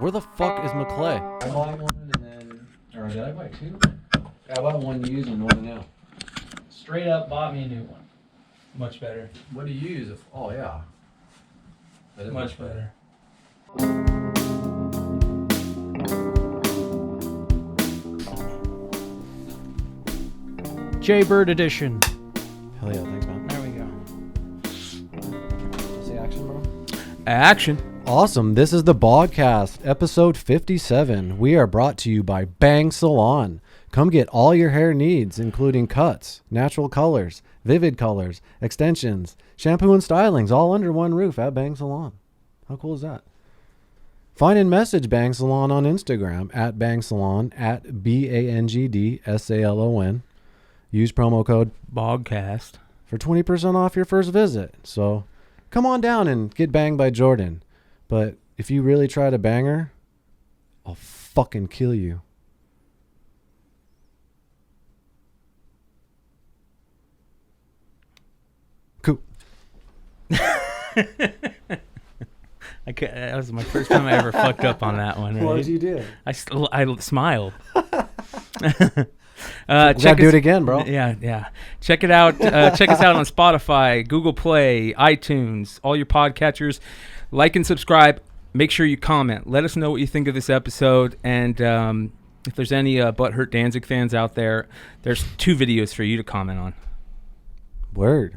Where the fuck is McClay? I bought one and then, or did I buy two? Yeah, I bought one used and one new. Straight up bought me a new one. Much better. What do you use? Oh yeah. That is Much better. Jaybird edition. Hell yeah, thanks, man. There we go. Say action, bro. Action. Awesome. This is the Bogcast, episode 57. We are brought to you by Bang Salon. Come get all your hair needs, including cuts, natural colors, vivid colors, extensions, shampoo and stylings, all under one roof at Bang Salon. How cool is that? Find and message Bang Salon on Instagram at Bang Salon at BANGDSALON. Use promo code Bogcast for 20% off your first visit. So come on down and get banged by Jordan. But if you really try to bang her, I'll fucking kill you. Cool. That was my first time I ever fucked up on that one. Right? What did you do? I smiled. Gotta do it again, bro. Yeah. Check it out. Check us out on Spotify, Google Play, iTunes, all your podcatchers. Like and subscribe. Make sure you comment. Let us know what you think of this episode. And if there's any Butthurt Danzig fans out there, there's 2 videos for you to comment on. Word.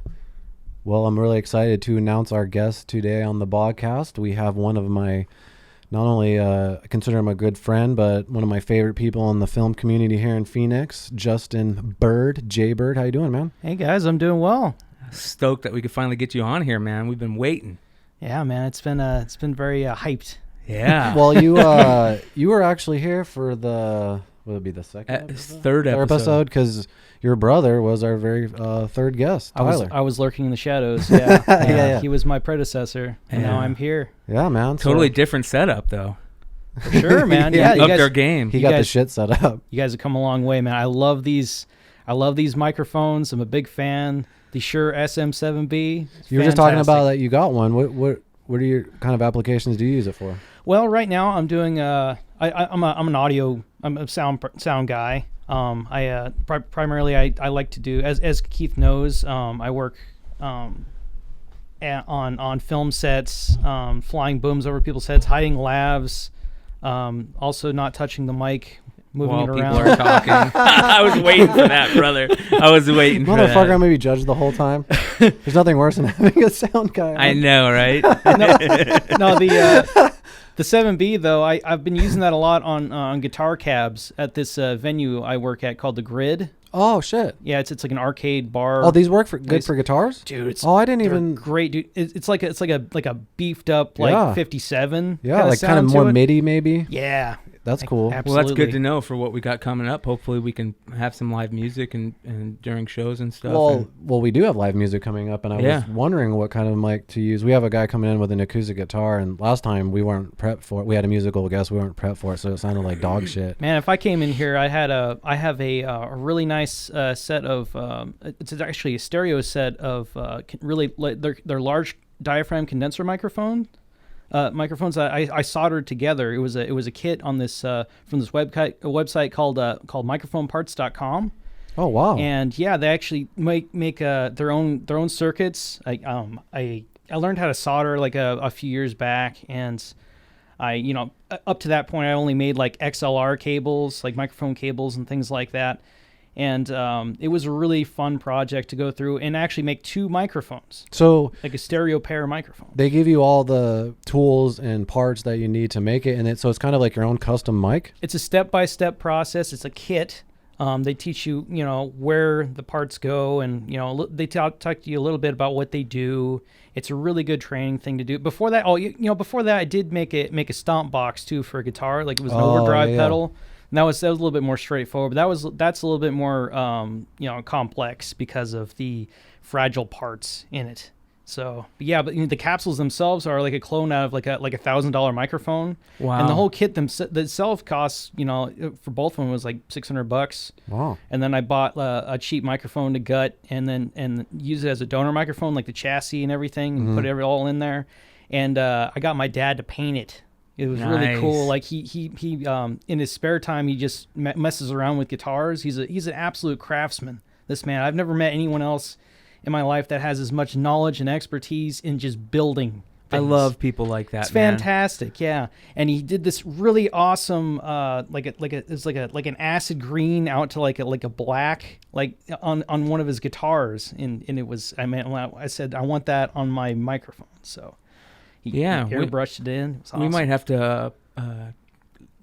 Well, I'm really excited to announce our guest today on the Bogcast. We have one of my, not only I consider him a good friend, but one of my favorite people in the film community here in Phoenix, Justin Bird. Jaybird, how you doing, man? Hey guys, I'm doing well. Stoked that we could finally get you on here, man. We've been waiting. Yeah, man, it's been very hyped. Yeah. Well, you were actually here for the, will it be the second episode? Third episode. Because your brother was our very third guest, Tyler. I was lurking in the shadows. Yeah. Yeah. He was my predecessor, and now I'm here. Yeah, man. Totally different setup, though. For sure, man. Yeah, Upped our game. He got the shit set up. You guys have come a long way, man. I love these microphones. I'm a big fan. The Shure SM7B. You were just talking about that you got one. What are your kind of applications do you use it for? Well, right now I'm doing I'm a sound guy. Primarily I like to do, as Keith knows, I work on film sets, flying booms over people's heads, hiding lavs, also not touching the mic, moving it around. People are talking. I was waiting for that, brother. I was waiting for that. Motherfucker, I'm maybe judged the whole time. There's nothing worse than having a sound guy on. I know, right? No, the 7B though, I've been using that a lot on guitar cabs at this venue I work at called The Grid. Oh shit! Yeah, it's like an arcade bar. Oh, these work good for guitars, dude. I didn't even great, dude. It's like a beefed up 57. Yeah, like kind of more MIDI maybe. Yeah. That's cool. Absolutely. Well, that's good to know for what we got coming up. Hopefully we can have some live music and during shows and stuff. Well, we do have live music coming up, and I was wondering what kind of mic to use. We have a guy coming in with an acoustic guitar, and last time we weren't prepped for it. We had a musical guest. We weren't prepped for it, so it sounded like dog shit. Man, if I came in here, I have a really nice set of it's actually a stereo set of they're large diaphragm condenser microphones that I soldered together. It was a kit on this from this website called microphoneparts.com. Oh wow! And yeah, they actually make their own circuits. I learned how to solder like a few years back, and I up to that point I only made like XLR cables, like microphone cables and things like that. And it was a really fun project to go through and actually make 2 microphones. So like a stereo pair microphone. They give you all the tools and parts that you need to make it, and so it's kind of like your own custom mic. It's a step-by-step process. It's a kit. They teach you, where the parts go, and they talk to you a little bit about what they do. It's a really good training thing to do. Before that, I did make a stomp box too for a guitar. Like it was an overdrive pedal. And that was a little bit more straightforward, but that's a little bit more complex because of the fragile parts in it. So, but the capsules themselves are like a clone out of like a $1,000 microphone. Wow! And the whole kit itself costs for both of them was like $600. Wow! And then I bought a cheap microphone to gut and use it as a donor microphone, like the chassis and everything, and put it all in there. And I got my dad to paint it It was really cool. Like he in his spare time, he just messes around with guitars. He's an absolute craftsman. This man, I've never met anyone else in my life that has as much knowledge and expertise in just building things. I love people like that. It's fantastic, yeah. And he did this really awesome, it's like an acid green out to like a black, like on one of his guitars, and it was. I said I want that on my microphone, so he airbrushed it in. It was awesome. We might have to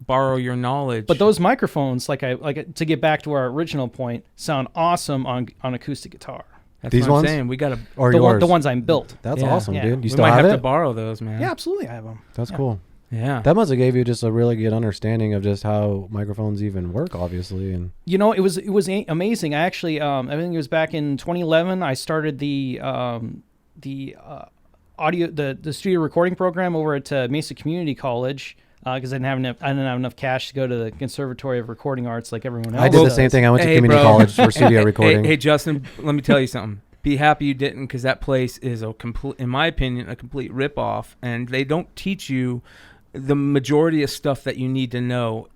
borrow your knowledge. But those microphones, to get back to our original point, sound awesome on acoustic guitar. That's These what ones? I'm saying. We got to. Or The yours? ones I built. That's Yeah. awesome, Yeah. dude. You We still might have have it? to borrow those, man. Yeah, absolutely, I have them. That's cool. Yeah. That must have gave you just a really good understanding of just how microphones even work, obviously. And You know, it was amazing. I actually, I think it was back in 2011. I started the audio, the studio recording program over at Mesa Community College because I didn't have enough cash to go to the Conservatory of Recording Arts like everyone else. I did the does. same thing. I went to Hey, community bro. college for studio recording. Hey, Justin, let me tell you something. Be happy you didn't, because that place is in my opinion, a complete ripoff, and they don't teach you the majority of stuff that you need to know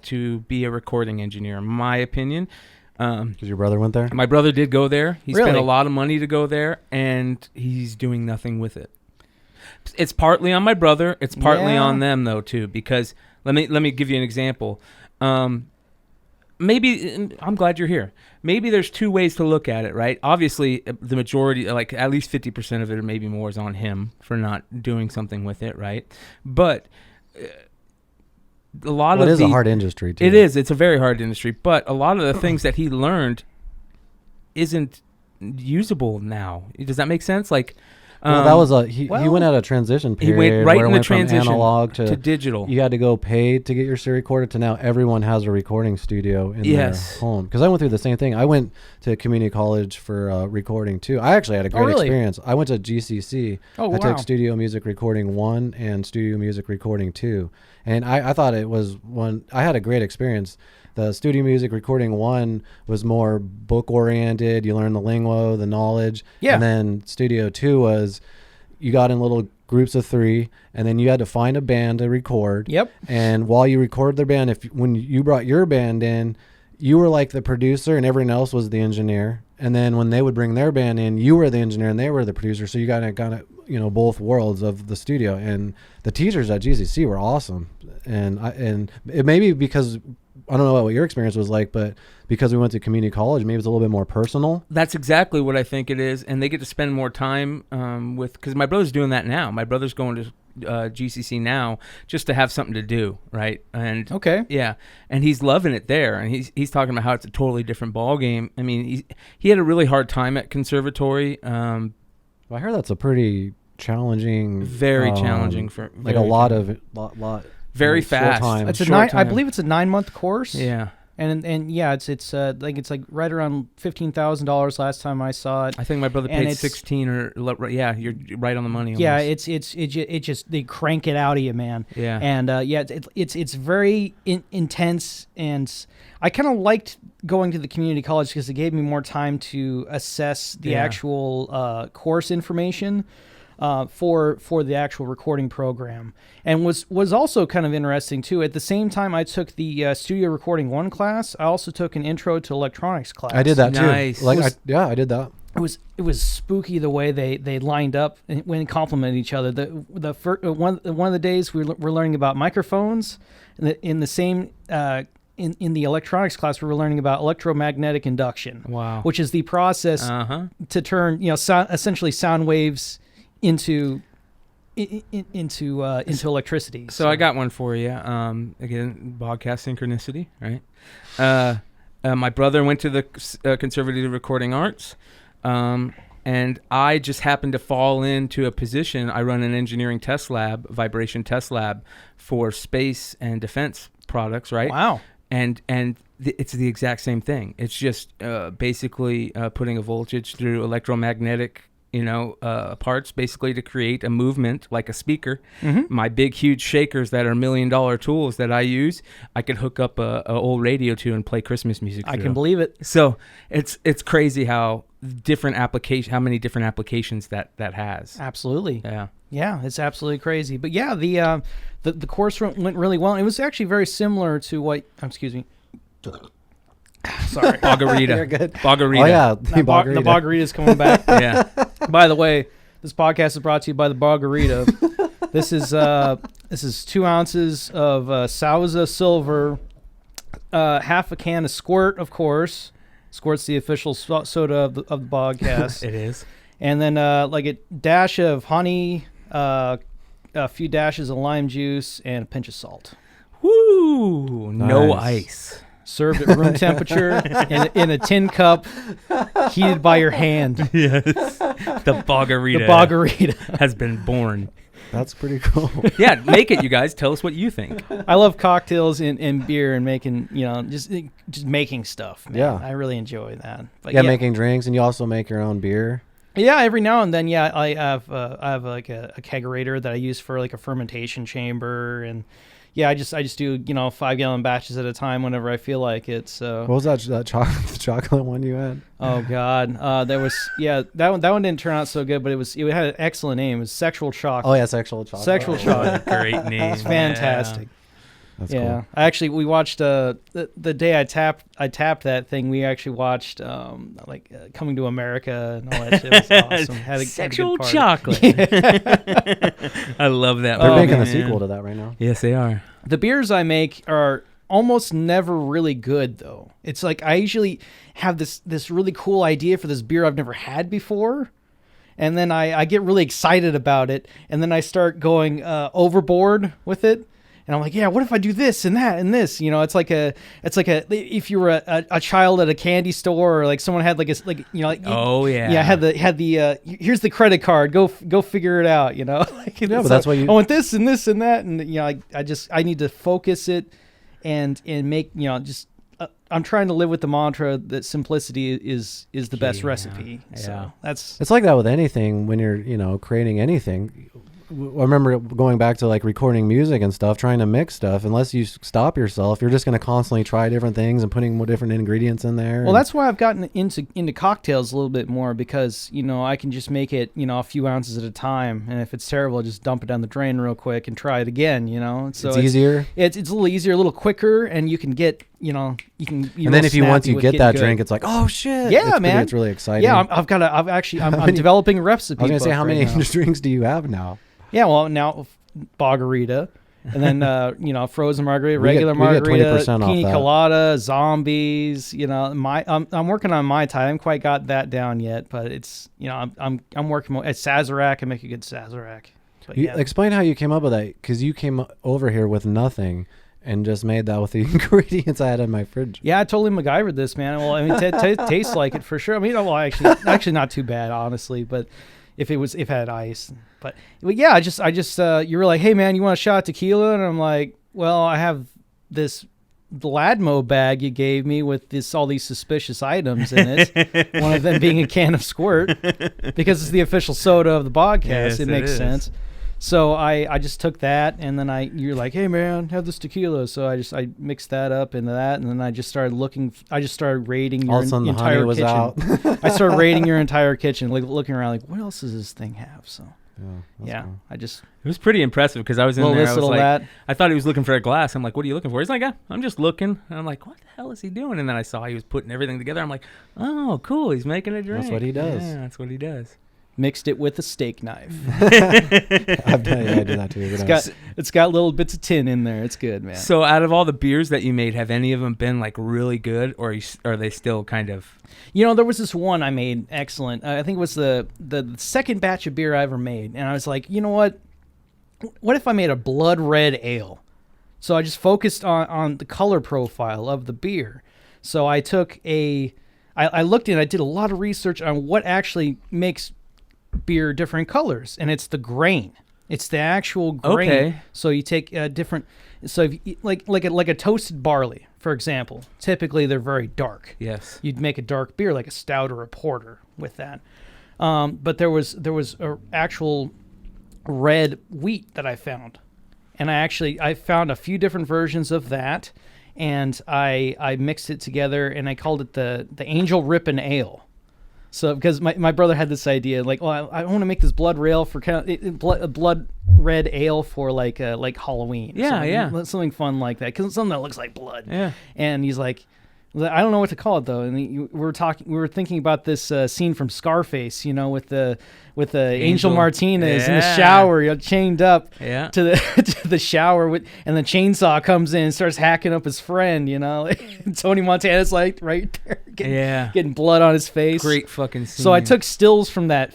to be a recording engineer, in my opinion. Because your brother went there? My brother did go there. He spent Really? a lot of money to go there, and he's doing nothing with it. It's partly on my brother. It's partly Yeah. on them, though, too, because let me give you an example. Maybe I'm glad you're here. Maybe there's two ways to look at it, right? Obviously, the majority, like at least 50% of it, or maybe more, is on him for not doing something with it, right? But a lot Well, of it is a hard industry, too. it is. It's a very hard industry, but a lot of the things that he learned isn't usable now. Does that make sense? Like, Well, that was he well, went at a transition he period. went right where it in the went from transition analog to digital. You had to go pay to get your shit recorded to now everyone has a recording studio in Yes. their home. Because I went through the same thing. I went to community college for recording too. I actually had a great really? experience. I went to GCC. Oh, I wow. took Studio Music Recording 1 and Studio Music Recording 2. And I thought it was I had a great experience. The Studio Music Recording 1 was more book oriented. You learn the lingo, the knowledge. Yeah. And then Studio 2 was you got in little groups of 3, and then you had to find a band to record. Yep. And while you recorded their band, when you brought your band in, you were like the producer and everyone else was the engineer. And then when they would bring their band in, you were the engineer and they were the producer. So you got both worlds of the studio. And the teachers at GCC were awesome. And it may be because I don't know what your experience was like, but because we went to community college, maybe it's a little bit more personal. That's exactly what I think it is, and they get to spend more time because my brother's doing that now. My brother's going to GCC now just to have something to do, right? And Okay. yeah, and he's loving it there, and he's talking about how it's a totally different ball game. I mean, he had a really hard time at conservatory. Well, I heard that's a pretty challenging, Very challenging for like a lot of very short fast. time. It's Short I time. believe it's a 9-month course. Yeah, And yeah, it's like right around $15,000 last time I saw it. I think my brother And paid it's- 16 or yeah, you're right on the money. Yeah, almost. it just they crank it out of you, man. Yeah. And it's very intense, and I kind of liked going to the community college because it gave me more time to assess the Yeah. actual course information for the actual recording program, and was also kind of interesting too. At the same time, I took the Studio Recording 1 class. I also took an Intro to Electronics class. I did that Nice. too. Like, Was- I did that. It was spooky the way they lined up when they complimented each other. One of the days we're learning about microphones, in the same in the electronics class we were learning about electromagnetic induction. Wow. Which is the process to turn essentially sound waves into electricity. So I got one for you. Again, Bogcast synchronicity, right? My brother went to the Conservative Recording Arts, and I just happened to fall into a position. I run an engineering test lab, vibration test lab for space and defense products, right? Wow. And it's the exact same thing. It's just basically putting a voltage through electromagnetic parts basically to create a movement like a speaker. Mm-hmm. My big, huge shakers that are $1 million tools that I use, I could hook up a old radio to and play Christmas music. I can believe it. So it's crazy how many different applications that has. Absolutely. Yeah. Yeah, it's absolutely crazy. But yeah, the course went really well. It was actually very similar to what. Excuse me. Sorry, Bogarita. You're good. Bogarita. Oh yeah, The Bogarita's coming back. Yeah. By the way, this podcast is brought to you by the Bogarita. This is 2 ounces of Sauza Silver, half a can of Squirt, of course. Squirt's the official soda of the Bogcast. It is. And then like a dash of honey, a few dashes of lime juice, and a pinch of salt. Woo! No Nice. ice. Served at room temperature in a tin cup, heated by your hand. Yes. The Bogarita. The Bogarita. has been born. That's pretty cool. Yeah, make it, you guys. Tell us what you think. I love cocktails and beer and making, just making stuff. Man. Yeah. I really enjoy that. But Yeah, making drinks, and you also make your own beer. Yeah, every now and then. Yeah, I have like a kegerator that I use for like a fermentation chamber, and yeah, I just do 5-gallon batches at a time whenever I feel like it. So What was that chocolate one you had? oh god, that one didn't turn out so good, but it had an excellent name. It was Sexual Chocolate. Oh yeah, sexual chocolate. Sexual Chocolate. Great name. It's fantastic. That's Yeah, cool. we watched the day I tapped that thing. We actually watched Coming to America and all that shit. It was awesome. Had a Sexual good party. chocolate. I love that. They're Oh, making a man. sequel to that right now. Yes, they are. The beers I make are almost never really good, though. It's like I usually have this really cool idea for this beer I've never had before, and then I get really excited about it, and then I start going overboard with it. And I'm like, yeah, what if I do this and that and this? It's like if you were a child at a candy store, or like someone had Oh yeah. yeah, had the here's the credit card, go figure it out, Like, Yeah, but that's why you. I want this and this and that, and I need to focus it and make I'm trying to live with the mantra that simplicity is the best Yeah. recipe. Yeah. So that's It's like that with anything when you're creating anything. I remember going back to like recording music and stuff, trying to mix stuff. Unless you stop yourself, you're just going to constantly try different things and putting more different ingredients in there. well, that's why I've gotten into cocktails a little bit more, because I can just make it a few ounces at a time, and if it's terrible, I just dump it down the drain real quick and try it again. So it's easier. It's a little easier, a little quicker, and you can get you can. And then if once you get that drink, it's like, oh shit! Yeah, man. It's really exciting. Yeah, I'm developing a recipe. I was gonna say, book how right many now. drinks do you have now? Yeah, well, now Bogarita, and then frozen margarita, We get- regular we get margarita, 20% off pina that. colada, zombies. I'm working on Mai Tai. I haven't quite got that down yet, but it's I'm working at Sazerac. I make a good Sazerac. But yeah. Explain how you came up with that, because you came over here with nothing and just made that with the ingredients I had in my fridge. Yeah, I totally MacGyvered this, man. Well, I mean, tastes like it for sure. I mean, well, actually not too bad, honestly. But if it had ice, but yeah, I just you were like, hey man, you want a shot of tequila? And I'm like, well, I have this Ladmo bag you gave me with all these suspicious items in it. One of them being a can of Squirt, because it's the official soda of the Bogcast. Yes, it it makes is. sense. So I just took that, and then you're like, hey man, have this tequila. So I mixed that up into that, and then I just started raiding All your of a sudden, the entire honey was kitchen. out. I started raiding your entire kitchen, like looking around, like, what else does this thing have? So That's yeah, cool. I just It was pretty impressive because I was in little there. this, I was little like, that. I thought he was looking for a glass. I'm like, what are you looking for? He's like, I'm just looking. And I'm like, what the hell is he doing? And then I saw he was putting everything together. I'm like, oh, cool. He's making a drink. That's what he does. Yeah, that's what he does. Mixed it with a steak knife. I do that too. but It's got little bits of tin in there. It's good, man. So out of all the beers that you made, have any of them been like really good, or are they still kind of? There was this one I made excellent. I think it was the second batch of beer I ever made, and I was like, you know what? What if I made a blood red ale? So I just focused on the color profile of the beer. So I took I looked in, I did a lot of research on what actually makes beer different colors, and it's the grain. It's the actual grain. Okay. So you take different. So if you, like a toasted barley, for example, typically they're very dark. Yes. You'd make a dark beer like a stout or a porter with that. But there was a actual red wheat that I found, and I found a few different versions of that, and I mixed it together, and I called it the Angel Rippin' Ale. So because my brother had this idea, like, well, I want to make this blood red ale for like Halloween. Something fun like that, because something that looks like blood. Yeah. And he's like, I don't know what to call it though. And we were thinking about this scene from Scarface, with the Angel Martinez in the shower, chained up to the shower and the chainsaw comes in and starts hacking up his friend. And Tony Montana's like right there, getting blood on his face. Great fucking scene. So I took stills from that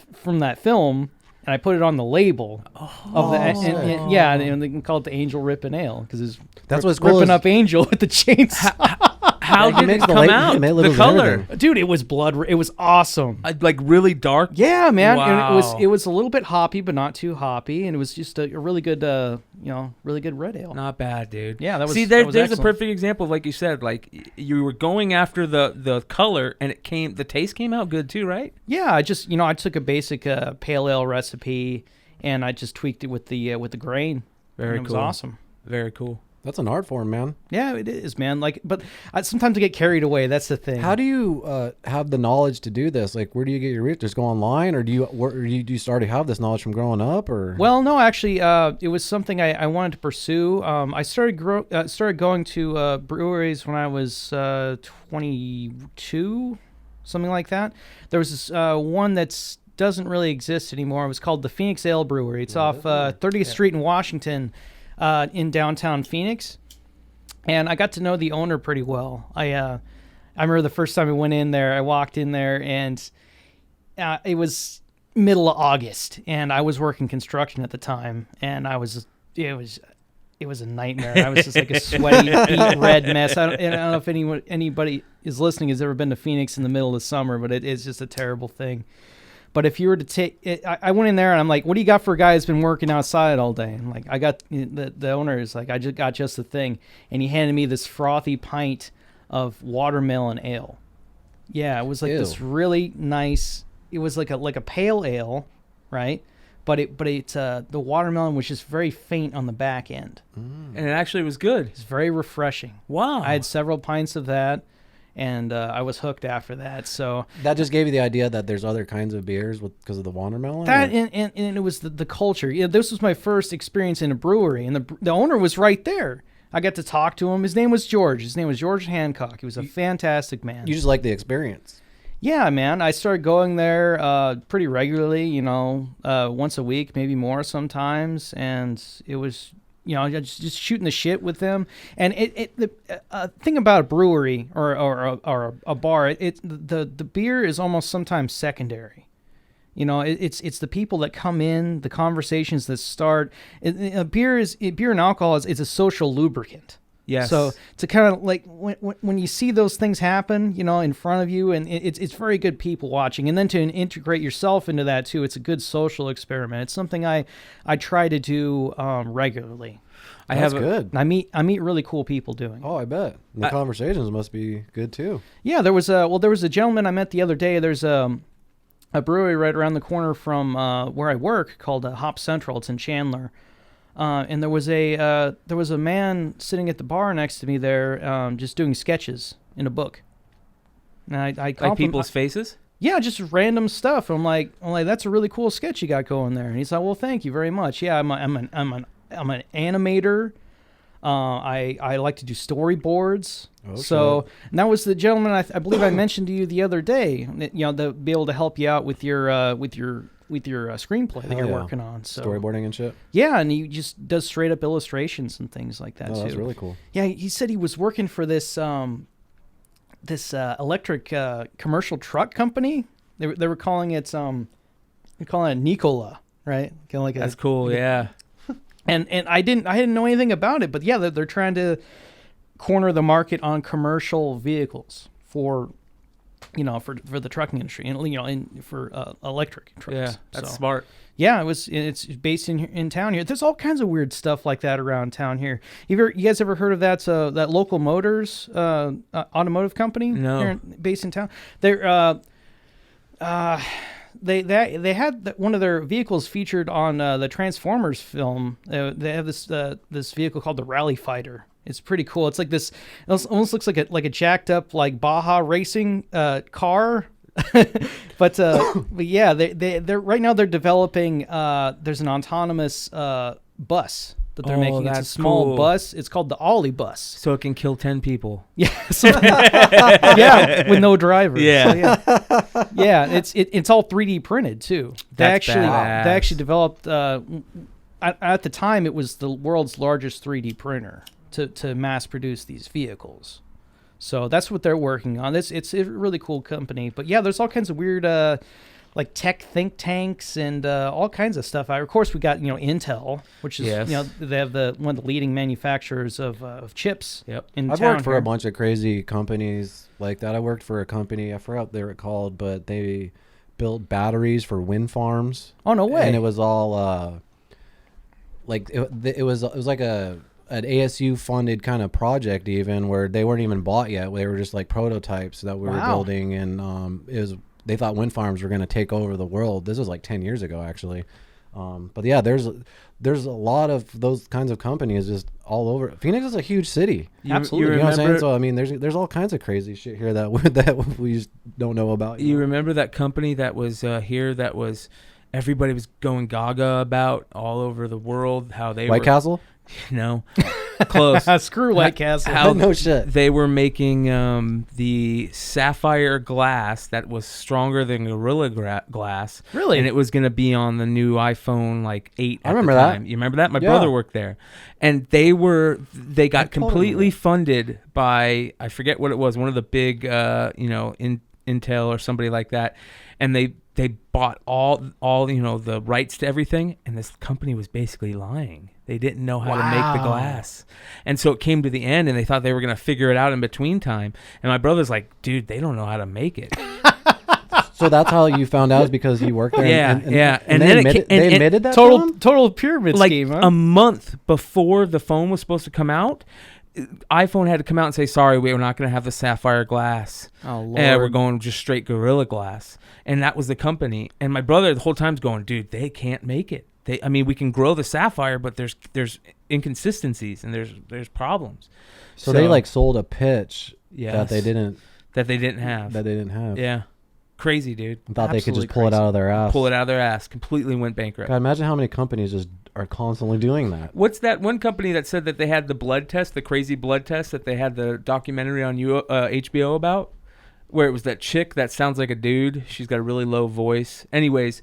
film and I put it on the label of the and they can call it the Angel Rippin' Ale because that's what's cool, ripping up Angel with the chainsaw. How did it come out? The color, dude, it was blood. It was awesome. Like really dark. Yeah, man. Wow. And it was a little bit hoppy, but not too hoppy, and it was just a really good, really good red ale. Not bad, dude. Yeah, that was. See, there's a perfect example of, like you said, like you were going after the color, and the taste came out good too, right? Yeah, I just I took a basic pale ale recipe, and I just tweaked it with the grain. Very cool. It was awesome. Very cool. That's an art form, man. Yeah, it is, man. But sometimes I get carried away. That's the thing. How do you have the knowledge to do this? Like, where do you get your research? Just go online, or do you already have this knowledge from growing up? Or well, no, actually, it was something I wanted to pursue. I started going to breweries when I was 22, something like that. There was this one that doesn't really exist anymore. It was called the Phoenix Ale Brewery. It's off 30th Street in Washington. In downtown Phoenix, and I got to know the owner pretty well. I remember the first time I went in there, I walked in there, and it was middle of August, and I was working construction at the time, and it was a nightmare. I was just like a sweaty, red mess. I don't know if anybody is listening has ever been to Phoenix in the middle of summer, but it is just a terrible thing. But if you were to take it, I went in there and I'm like, what do you got for a guy who's been working outside all day? And like, I got the owner is like, I just got just the thing. And he handed me this frothy pint of watermelon ale. Yeah, it was like this really nice, it was like a pale ale, right? But the watermelon was just very faint on the back end. And it actually was good. It's very refreshing. Wow. I had several pints of that. And I was hooked after that. So that just gave you the idea that there's other kinds of beers because of the watermelon. That and it was the culture. Yeah, this was my first experience in a brewery, and the owner was right there. I got to talk to him. His name was George. George Hancock. He was a fantastic man. You just like the experience. Yeah, man. I started going there pretty regularly. Once a week, maybe more sometimes, and it was. Just shooting the shit with them. And the thing about a brewery or a bar, the beer is almost sometimes secondary. It's the people that come in, the conversations that start. Beer and alcohol is a social lubricant. Yes. So to kind of like when you see those things happen, in front of you, and it's very good people watching, and then to integrate yourself into that too, it's a good social experiment. It's something I try to do regularly. That's good. I meet really cool people doing. Oh, I bet. And the conversations must be good too. Yeah, there was a gentleman I met the other day. There's a brewery right around the corner from where I work called Hop Central. It's in Chandler. And there was a man sitting at the bar next to me there, just doing sketches in a book. And I like people's faces. Yeah, just random stuff. I'm like, that's a really cool sketch you got going there. And he's like, well, thank you very much. Yeah, I'm an animator. I like to do storyboards. Okay. So and that was the gentleman I believe I mentioned to you the other day. To be able to help you out with your screenplay that you're working on. So. Storyboarding and shit. Yeah, and he just does straight up illustrations and things like that too. That's really cool. Yeah, he said he was working for this electric commercial truck company. They were calling it Nikola, right? Kind of like that's cool. Yeah. And I didn't know anything about it, but yeah, they're trying to corner the market on commercial vehicles for the trucking industry, and for electric trucks. Yeah, that's smart. Yeah, it's based in town here. There's all kinds of weird stuff like that around town here. You guys ever heard of that Local Motors automotive company? No. Based in town. They're they had one of their vehicles featured on the Transformers film. They have this vehicle called the Rally Fighter. It's pretty cool. It's like this. It almost looks like a jacked up like Baja racing car. but yeah, they're right now they're developing. There's an autonomous bus that they're making. It's a small cool. bus. It's called the Ollie bus. So it can kill 10 people. Yeah, yeah, with no driver. Yeah. So, yeah, it's all 3D printed too. They That's badass. actually developed. At the time, it was the world's largest 3D printer to mass produce these vehicles. So that's what they're working on. It's a really cool company. But yeah, there's all kinds of weird like tech think tanks and all kinds of stuff. Of course, we got Intel, which is they have one of the leading manufacturers of chips. Yep. I've worked for a bunch of crazy companies like that. I worked for a company, I forgot what they were called, but they built batteries for wind farms. Oh, no way! And it was all it was like an ASU funded kind of project, even where they weren't even bought yet. They were just like prototypes that we were building, and they thought wind farms were going to take over the world. This was like 10 years ago, actually. But yeah, there's a lot of those kinds of companies just all over. Phoenix is a huge city. Absolutely. You know what I'm saying? So I mean, there's all kinds of crazy shit here that we just don't know about. You remember that company that was here that was everybody was going gaga about all over the world? How they White Castle? No. Close. Screw White Castle. How no shit. They were making the sapphire glass that was stronger than Gorilla Glass. Really? And it was going to be on the new iPhone 8 I remember that. You remember that? My brother worked there. And they got completely funded by, I forget what it was, one of the big, Intel or somebody like that. And they bought all the rights to everything, and this company was basically lying. They didn't know how to make the glass. And so it came to the end, and they thought they were going to figure it out in between time. And my brother's like, dude, they don't know how to make it. So that's how you found out, is because you worked there? Yeah. And they admitted that? Total pyramid scheme, huh? A month before the phone was supposed to come out, iPhone had to come out and say, sorry, we're not going to have the sapphire glass. Oh, Lord. We're going just straight Gorilla Glass. And that was the company. And my brother the whole time's going, dude, they can't make it. We can grow the sapphire, but there's inconsistencies and there's problems. So they sold a pitch that they didn't have. Yeah. Crazy, dude. I thought they could just pull it out of their ass. Completely went bankrupt. God, imagine how many companies just are constantly doing that. What's that one company that said that they had the blood test, the crazy blood test that they had the documentary on HBO about? Where it was that chick that sounds like a dude. She's got a really low voice. Anyways,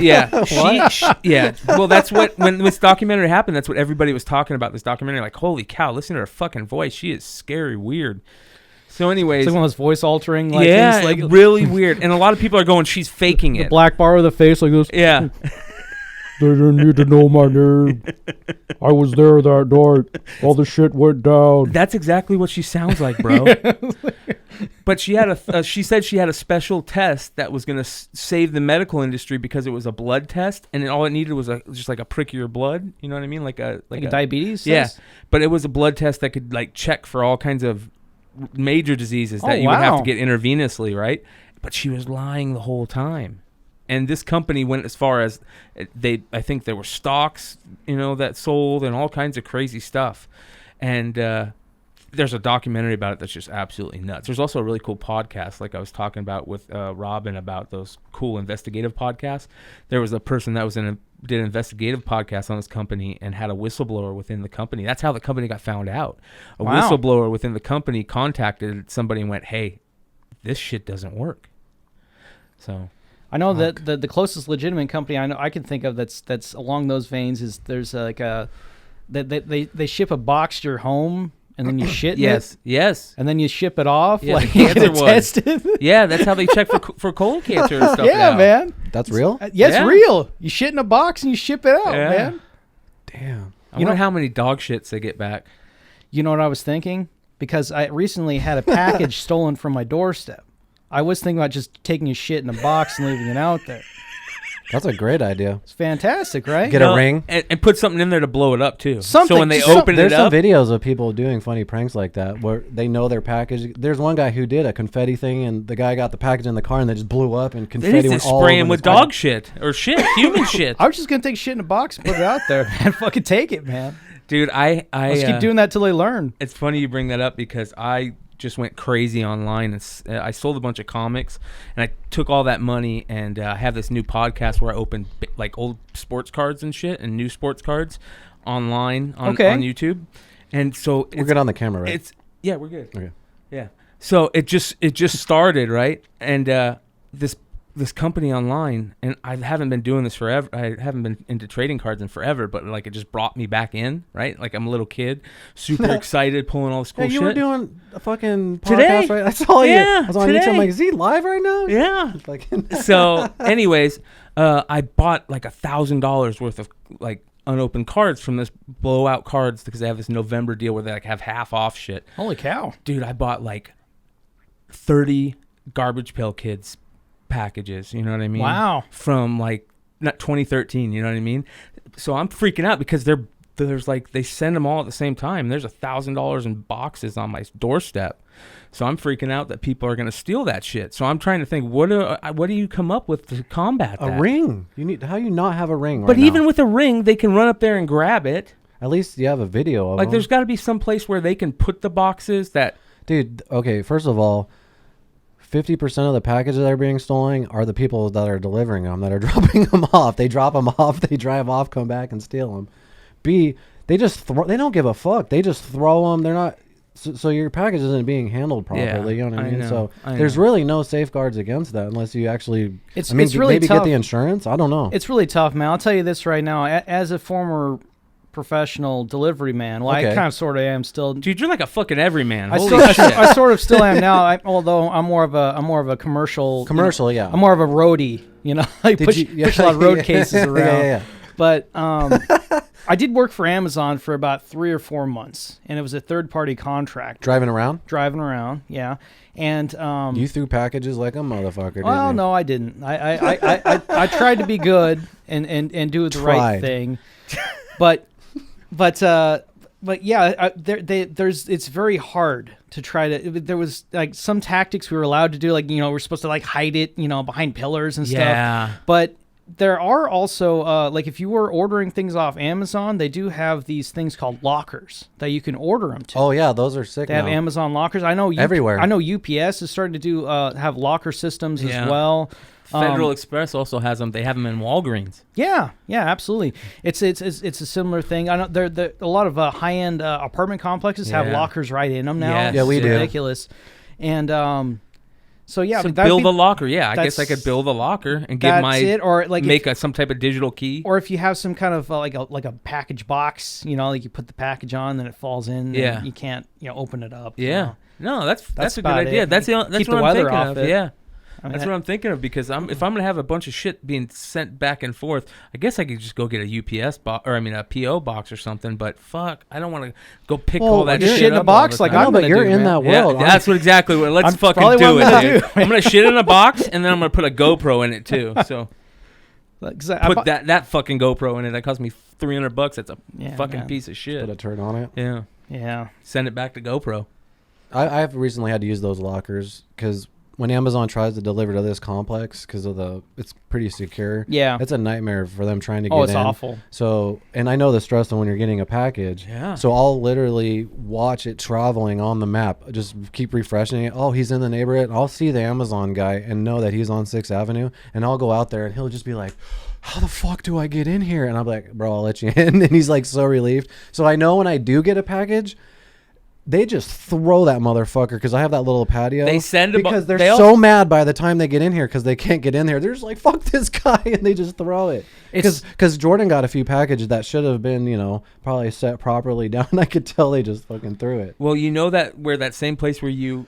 yeah. Yeah. Well, that's when this documentary happened, that's what everybody was talking about, this documentary. Like, holy cow, listen to her fucking voice. She is scary weird. So anyways. It's like one of those voice altering things. Like really weird. And a lot of people are going, she's faking it. The black bar with the face like this. Yeah. They didn't need to know my name. I was there that night. All the shit went down. That's exactly what she sounds like, bro. But she had she said she had a special test that was going to save the medical industry because it was a blood test, and all it needed was just like a prick of your blood. You know what I mean? Like a diabetes test? Yeah. But it was a blood test that could check for all kinds of major diseases that you would have to get intravenously, right? But she was lying the whole time. And this company went as far as I think there were stocks, that sold and all kinds of crazy stuff. And there's a documentary about it that's just absolutely nuts. There's also a really cool podcast, like I was talking about with Robin about those cool investigative podcasts. There was a person that did an investigative podcast on this company and had a whistleblower within the company. That's how the company got found out. A whistleblower within the company contacted somebody and went, hey, this shit doesn't work. So I know that the closest legitimate company I can think of that's along those veins is there's they ship a box to your home and then you shit in it. Yes. And then you ship it off like get it tested. Yeah, that's how they check for colon cancer and stuff. Yeah, now. Man. That's real? It's real. You shit in a box and you ship it out, man. Damn. I wonder how many dog shits they get back. You know what I was thinking? Because I recently had a package stolen from my doorstep. I was thinking about just taking a shit in a box and leaving it out there. That's a great idea. It's fantastic, right? Get a ring. And put something in there to blow it up too. Something. So when they open There's it some up, videos of people doing funny pranks like that where they know their package. There's one guy who did a confetti thing, and the guy got the package in the car, and they just blew up, and they confetti need went to all spray over him with his dog shit or shit, human shit. I was just gonna take shit in a box and put it out there, man. Fucking take it, man. Dude, I Let's keep doing that till they learn. It's funny you bring that up because I just went crazy online and I sold a bunch of comics, and I took all that money and I have this new podcast where I open like old sports cards and shit and new sports cards online on YouTube. And so We're good on the camera, right? Yeah, we're good. Okay. Yeah. So it just started, right? And this company online, and I haven't been doing this forever. I haven't been into trading cards in forever, but like it just brought me back in, right? Like I'm a little kid, super excited, pulling all this cool Hey, you shit. were doing a fucking podcast, Today. right? I saw you. Yeah, I was on today. YouTube. I'm like, is he live right now? Yeah. Like, So, anyways, I bought like $1,000 worth of like unopened cards from this blowout cards because they have this November deal where they like have half off shit. Holy cow. Dude, I bought like 30 Garbage Pail Kids packages, you know what I mean? Wow. From like not 2013, you know what I mean? So I'm freaking out because there's like they send them all at the same time. There's $1,000 in boxes on my doorstep. So I'm freaking out that people are going to steal that shit. So I'm trying to think, what do you come up with to combat that? a ring. How you not have a ring right But even now? with a ring, they can run up there and grab it. At least you have a video of Like them. there's got to be some place where they can put the boxes that. Dude, okay, first of all, 50% of the packages that are being stolen are the people that are delivering them, that are dropping them off. They drop them off, they drive off, come back and steal them. B, they just they don't give a fuck. They just throw them. They're not. So your package isn't being handled properly. You know what I mean? So there's really no safeguards against that unless you actually. It's really maybe tough. Get the insurance. I don't know. It's really tough, man. I'll tell you this right now. As a former professional delivery man, well, I kind of sort of am still. Dude, you're like a fucking everyman. I Holy shit. I sort of still am now. Although I'm more of a commercial. Commercial, yeah. I'm more of a roadie. You know, I push a lot of road cases around. Yeah. But I did work for Amazon for about 3 or 4 months, and it was a third-party contract. Driving around, yeah. And you threw packages like a motherfucker. well, didn't you? no, I didn't. I tried to be good and do the right thing, but yeah, it's very hard to try to. There was like some tactics we were allowed to do, like we're supposed to like hide it, behind pillars and stuff. But there are also like if you were ordering things off Amazon, they do have these things called lockers that you can order them to. Oh yeah, those are sick. They have Amazon lockers. I know everywhere. I know UPS is starting to do have locker systems as well. Federal Express also has them. They have them in Walgreens. Yeah, absolutely. It's a similar thing. I know there a lot of high-end apartment complexes have lockers right in them now. Yes. Yeah, we do. Ridiculous. And so yeah, so build a locker. Yeah, I guess I could build a locker and give some type of digital key. Or if you have some kind of like a package box, like you put the package on, then it falls in. And you can't open it up. Yeah. No, that's a good about idea. it. That's Keep what the I'm weather thinking off of. it. Yeah. I mean, That's what I'm thinking of because if I'm gonna have a bunch of shit being sent back and forth, I guess I could just go get a UPS box a PO box or something. But fuck, I don't want to go pick all that just shit shit in a up box like I'm but gonna you're do, in man. that world. Yeah, that's what exactly what. Let's fucking probably do what it, I'm gonna dude. do. I'm gonna shit in a box and then I'm gonna put a GoPro in it too. So Like, put that fucking GoPro in it. That cost me $300. That's a fucking piece of shit. Put a turn on it. Yeah. Send it back to GoPro. I've recently had to use those lockers because when Amazon tries to deliver to this complex, because of it's pretty secure. Yeah. It's a nightmare for them trying to get in. Oh, it's awful. So, and I know the stress of when you're getting a package. Yeah. So I'll literally watch it traveling on the map. Just keep refreshing it. Oh, he's in the neighborhood. I'll see the Amazon guy and know that he's on 6th Avenue. And I'll go out there and he'll just be like, how the fuck do I get in here? And I'm like, bro, I'll let you in. And he's like so relieved. So I know when I do get a package, they just throw that motherfucker because I have that little patio. They send because they're so mad by the time they get in here because they can't get in there. They're just like, fuck this guy, and they just throw it. Because Jordan got a few packages that should have been, probably set properly down. I could tell they just fucking threw it. Well, you know that same place where you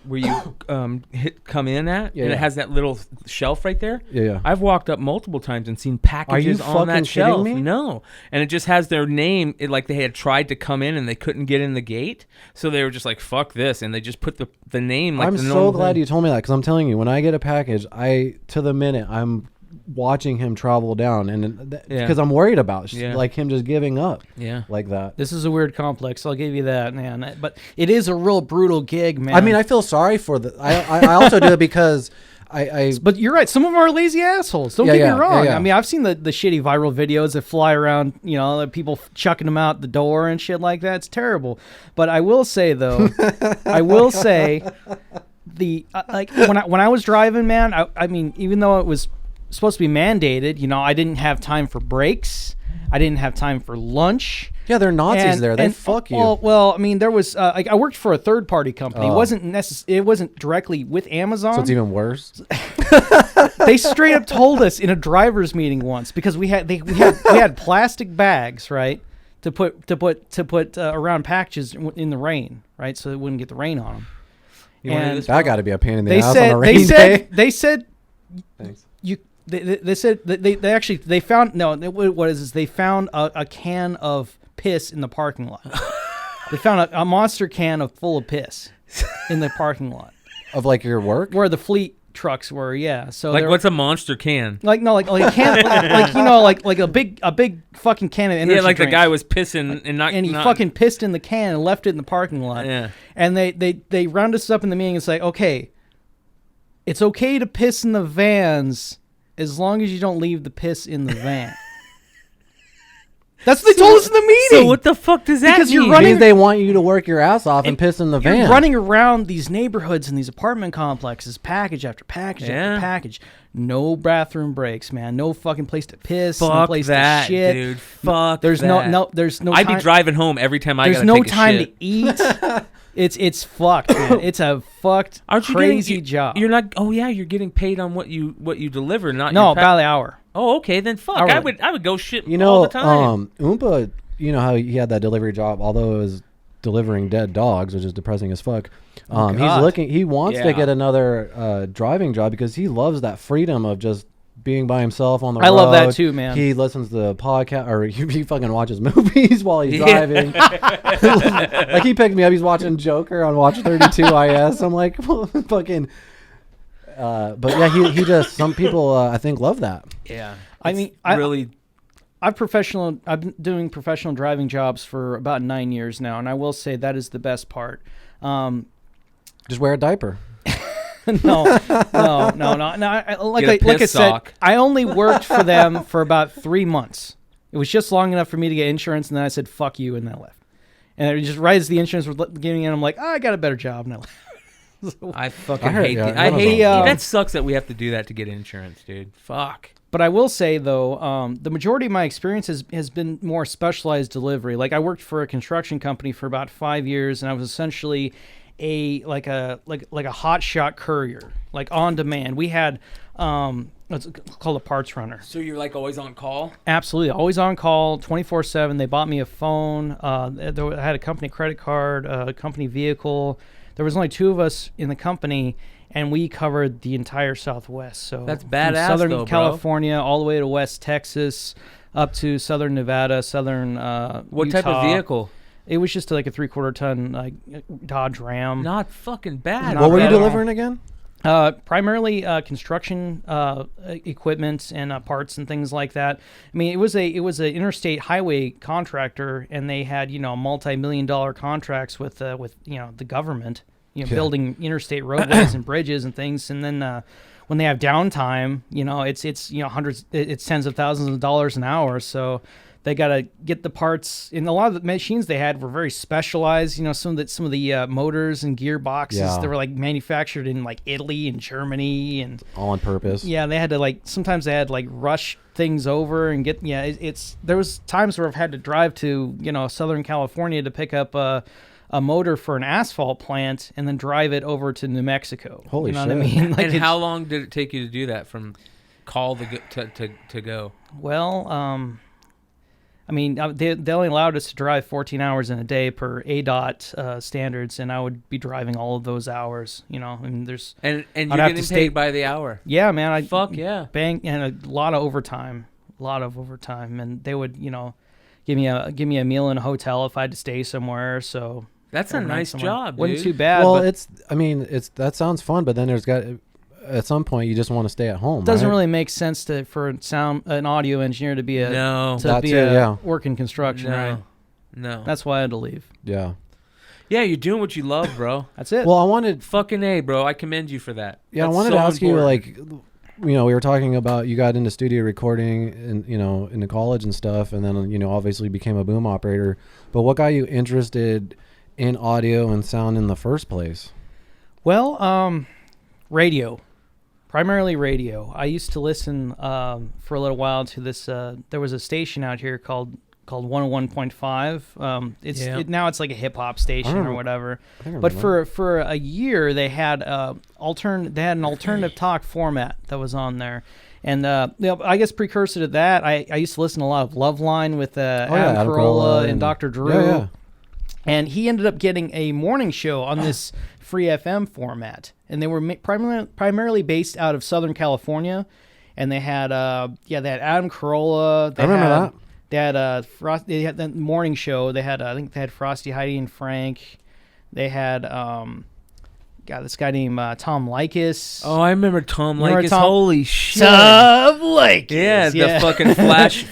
come in at, and it has that little shelf right there. Yeah. I've walked up multiple times and seen packages on that shelf. Me? No, and it just has their name. Like they had tried to come in and they couldn't get in the gate, so they were just like, "Fuck this," and they just put the name. Like I'm so glad you told me that because I'm telling you, when I get a package, to the minute I'm watching him travel down, and Yeah. because I'm worried about Yeah. like him just giving up Yeah. like that. This is a weird complex. I'll give you that, man. But it is a real brutal gig, man. I mean, I feel sorry for the. I also do it because I But you're right. Some of them are lazy assholes. Don't Yeah, get yeah, me wrong. yeah, yeah. I mean, I've seen the shitty viral videos that fly around, the people chucking them out the door and shit like that. It's terrible. But I will say, though, like when I was driving, man, I mean, even though it was supposed to be mandated, I didn't have time for breaks. I didn't have time for lunch. yeah, they're Nazis there. They fuck you. Well, I mean, there was I worked for a third party company. Oh. It wasn't directly with Amazon. So it's even worse. They straight up told us in a driver's meeting once, because we had plastic bags, right, to put around packages in the rain, right, so it wouldn't get the rain on them. You wanna do And this? That got to be a pain in the they ass on a said rainy day. they said Thanks. they said they found what is this? They found a can of piss in the parking lot. They found a monster can full of piss in the parking lot Of like your work. where the fleet trucks were. Yeah, so Like, they're- what's a monster can? like a can like a big fucking can of energy Yeah, like the drinks. guy was pissing and He fucking pissed in the can and left it in the parking lot. Yeah. And they round us up in the meeting and say, okay, it's okay to piss in the vans as long as you don't leave the piss in the van. That's what they told us in the meeting. So what the fuck does that Because mean? you're running- Means they want you to work your ass off and piss in the van. You're running around these neighborhoods and these apartment complexes, package after package Yeah. after package. No bathroom breaks, man. No fucking place to piss. no Fuck place that, to shit. dude. Fuck There's that. there's no I'd time. be driving home every time I There's gotta no take a time shit. to eat. It's fucked, man. It's a fucked Aren't you crazy getting, job. You're not. Oh yeah, you're getting paid on what you deliver, not no, your by the hour. Oh, okay, then fuck. Hourly. I would go shit You all know, the time. Oompa, you know how he had that delivery job, although it was delivering dead dogs, which is depressing as fuck. He wants to Yeah. get another driving job because he loves that freedom of just being by himself on the road. I love that too, man. He listens to the podcast, or he fucking watches movies while he's Yeah. driving. Like he picked me up, he's watching Joker on Watch 32 IS. I'm like, well, fucking. But yeah, he just, some people I think love that. Yeah. I It's mean, really. I've been doing professional driving jobs for about 9 years now, and I will say that is the best part. Just wear a diaper. No. Like Get a I piss said, sock. I only worked for them for about 3 months. It was just long enough for me to get insurance, and then I said, fuck you, and then I left. And it just right as the insurance was getting in, I'm like, I got a better job, and I left. I fucking I heard- hate. yeah, I hate. Amazon. That sucks that we have to do that to get insurance, dude. Fuck. But I will say, though, the majority of my experience has been more specialized delivery. Like, I worked for a construction company for about 5 years, and I was essentially a hot shot courier, like on demand. We had what's called a parts runner. So you're like always on call? Absolutely, always on call, 24/7. They bought me a phone. I had a company credit card, a company vehicle. There was only 2 of us in the company, and we covered the entire Southwest. So That's from badass, Southern though, bro. California all the way to West Texas, up to Southern Nevada, Southern What type of Utah. vehicle? It was just like a 3/4 ton like Dodge Ram. Not fucking bad. Not What were you bad at all. delivering again? Primarily construction equipment and parts and things like that. I mean, it was a interstate highway contractor, and they had multi-million-dollar contracts with the government, Yeah. building interstate roadways and bridges and things. And then when they have downtime, it's hundreds, it's tens of thousands of dollars an hour. So they got to get the parts. And a lot of the machines they had were very specialized. Some of the motors and gearboxes Yeah. that were like manufactured in like Italy and Germany, and All on purpose. yeah, they had to sometimes they had rush things over and get there was times where I've had to drive to Southern California to pick up a motor for an asphalt plant and then drive it over to New Mexico. Holy you know what I shit. mean? And it's- how long did it take you to do that from call to go? Well, I mean, they only allowed us to drive 14 hours in a day per ADOT standards, and I would be driving all of those hours. And there's And I'd you're have getting to stay- paid by the hour. yeah, man, I Fuck yeah. bang and a lot of overtime, and they would give me a meal in a hotel if I had to stay somewhere. So That's a overnight nice somewhere. job, Wasn't dude. too bad. Well, but that sounds fun, but then there's got at some point you just want to stay at home. Doesn't right? really make sense for an audio engineer to be work in construction, right? No. That's why I had to leave. Yeah. Yeah, you're doing what you love, bro. That's it. Well, I wanted Fucking A, bro. I commend you for that. Yeah, That's I wanted so to ask you, important. we were talking about you got into studio recording and, in the college and stuff, and then, obviously became a boom operator. But what got you interested in audio and sound in the first place? Well, radio. Primarily radio. I used to listen for a little while to this. There was a station out here called 101.5. Now it's like a hip hop station or whatever. But for a year they had an alternative talk format that was on there. And I guess precursor to that, I used to listen to a lot of Loveline with Adam Carolla and Dr. Drew. Yeah. And he ended up getting a morning show on this free FM format. And they were primarily based out of Southern California. And they had Adam Carolla. I remember that. They had the morning show. I think they had Frosty, Heidi, and Frank. They had this guy named Tom Likas. Oh, I remember Tom Likas. Holy shit. Tom Likas. Yeah, the fucking flash.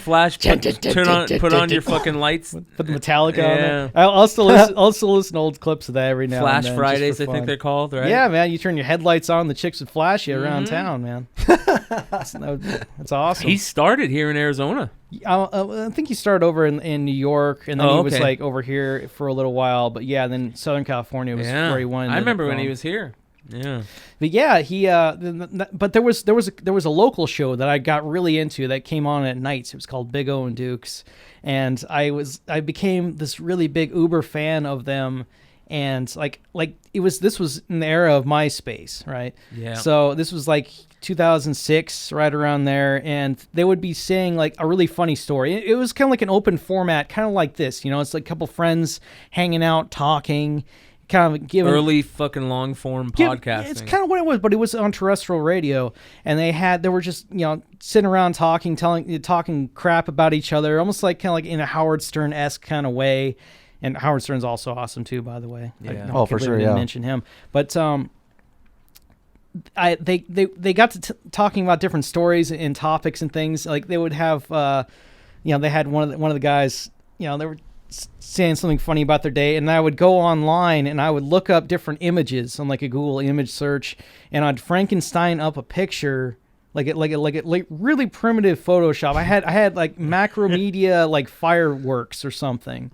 Put on your fucking lights. Put the Metallica on there. I'll also listen to old clips of that every now Flash and then. Fridays, I think they're called, right? Yeah, man. You turn your headlights on, the chicks would flash you around town, man. That's awesome. He started here in Arizona. I think he started over in New York, and then he was like over here for a little while. But yeah, then Southern California was where he wanted. I remember when he was here. Yeah. But yeah, but there was a local show that I got really into that came on at nights. It was called Big O and Dukes, and I became this really big Uber fan of them. And this was in the era of MySpace, right? Yeah. So this was like 2006, right around there, and they would be saying like a really funny story. It was kind of like an open format, kind of like this, it's like a couple friends hanging out, talking, kind of giving early fucking long form podcasting. It's kind of what it was, but it was on terrestrial radio, and they were just sitting around talking crap about each other, almost like kind of like in a Howard Stern-esque kind of way. And Howard Stern's also awesome too, by the way. Yeah. For sure. I didn't mention him, but they got to talking about different stories and topics and things. Like they would have, they had one of the guys, they were saying something funny about their day, and I would go online and I would look up different images on like a Google image search, and I'd Frankenstein up a picture. Like really primitive Photoshop. I had like Macromedia like fireworks or something,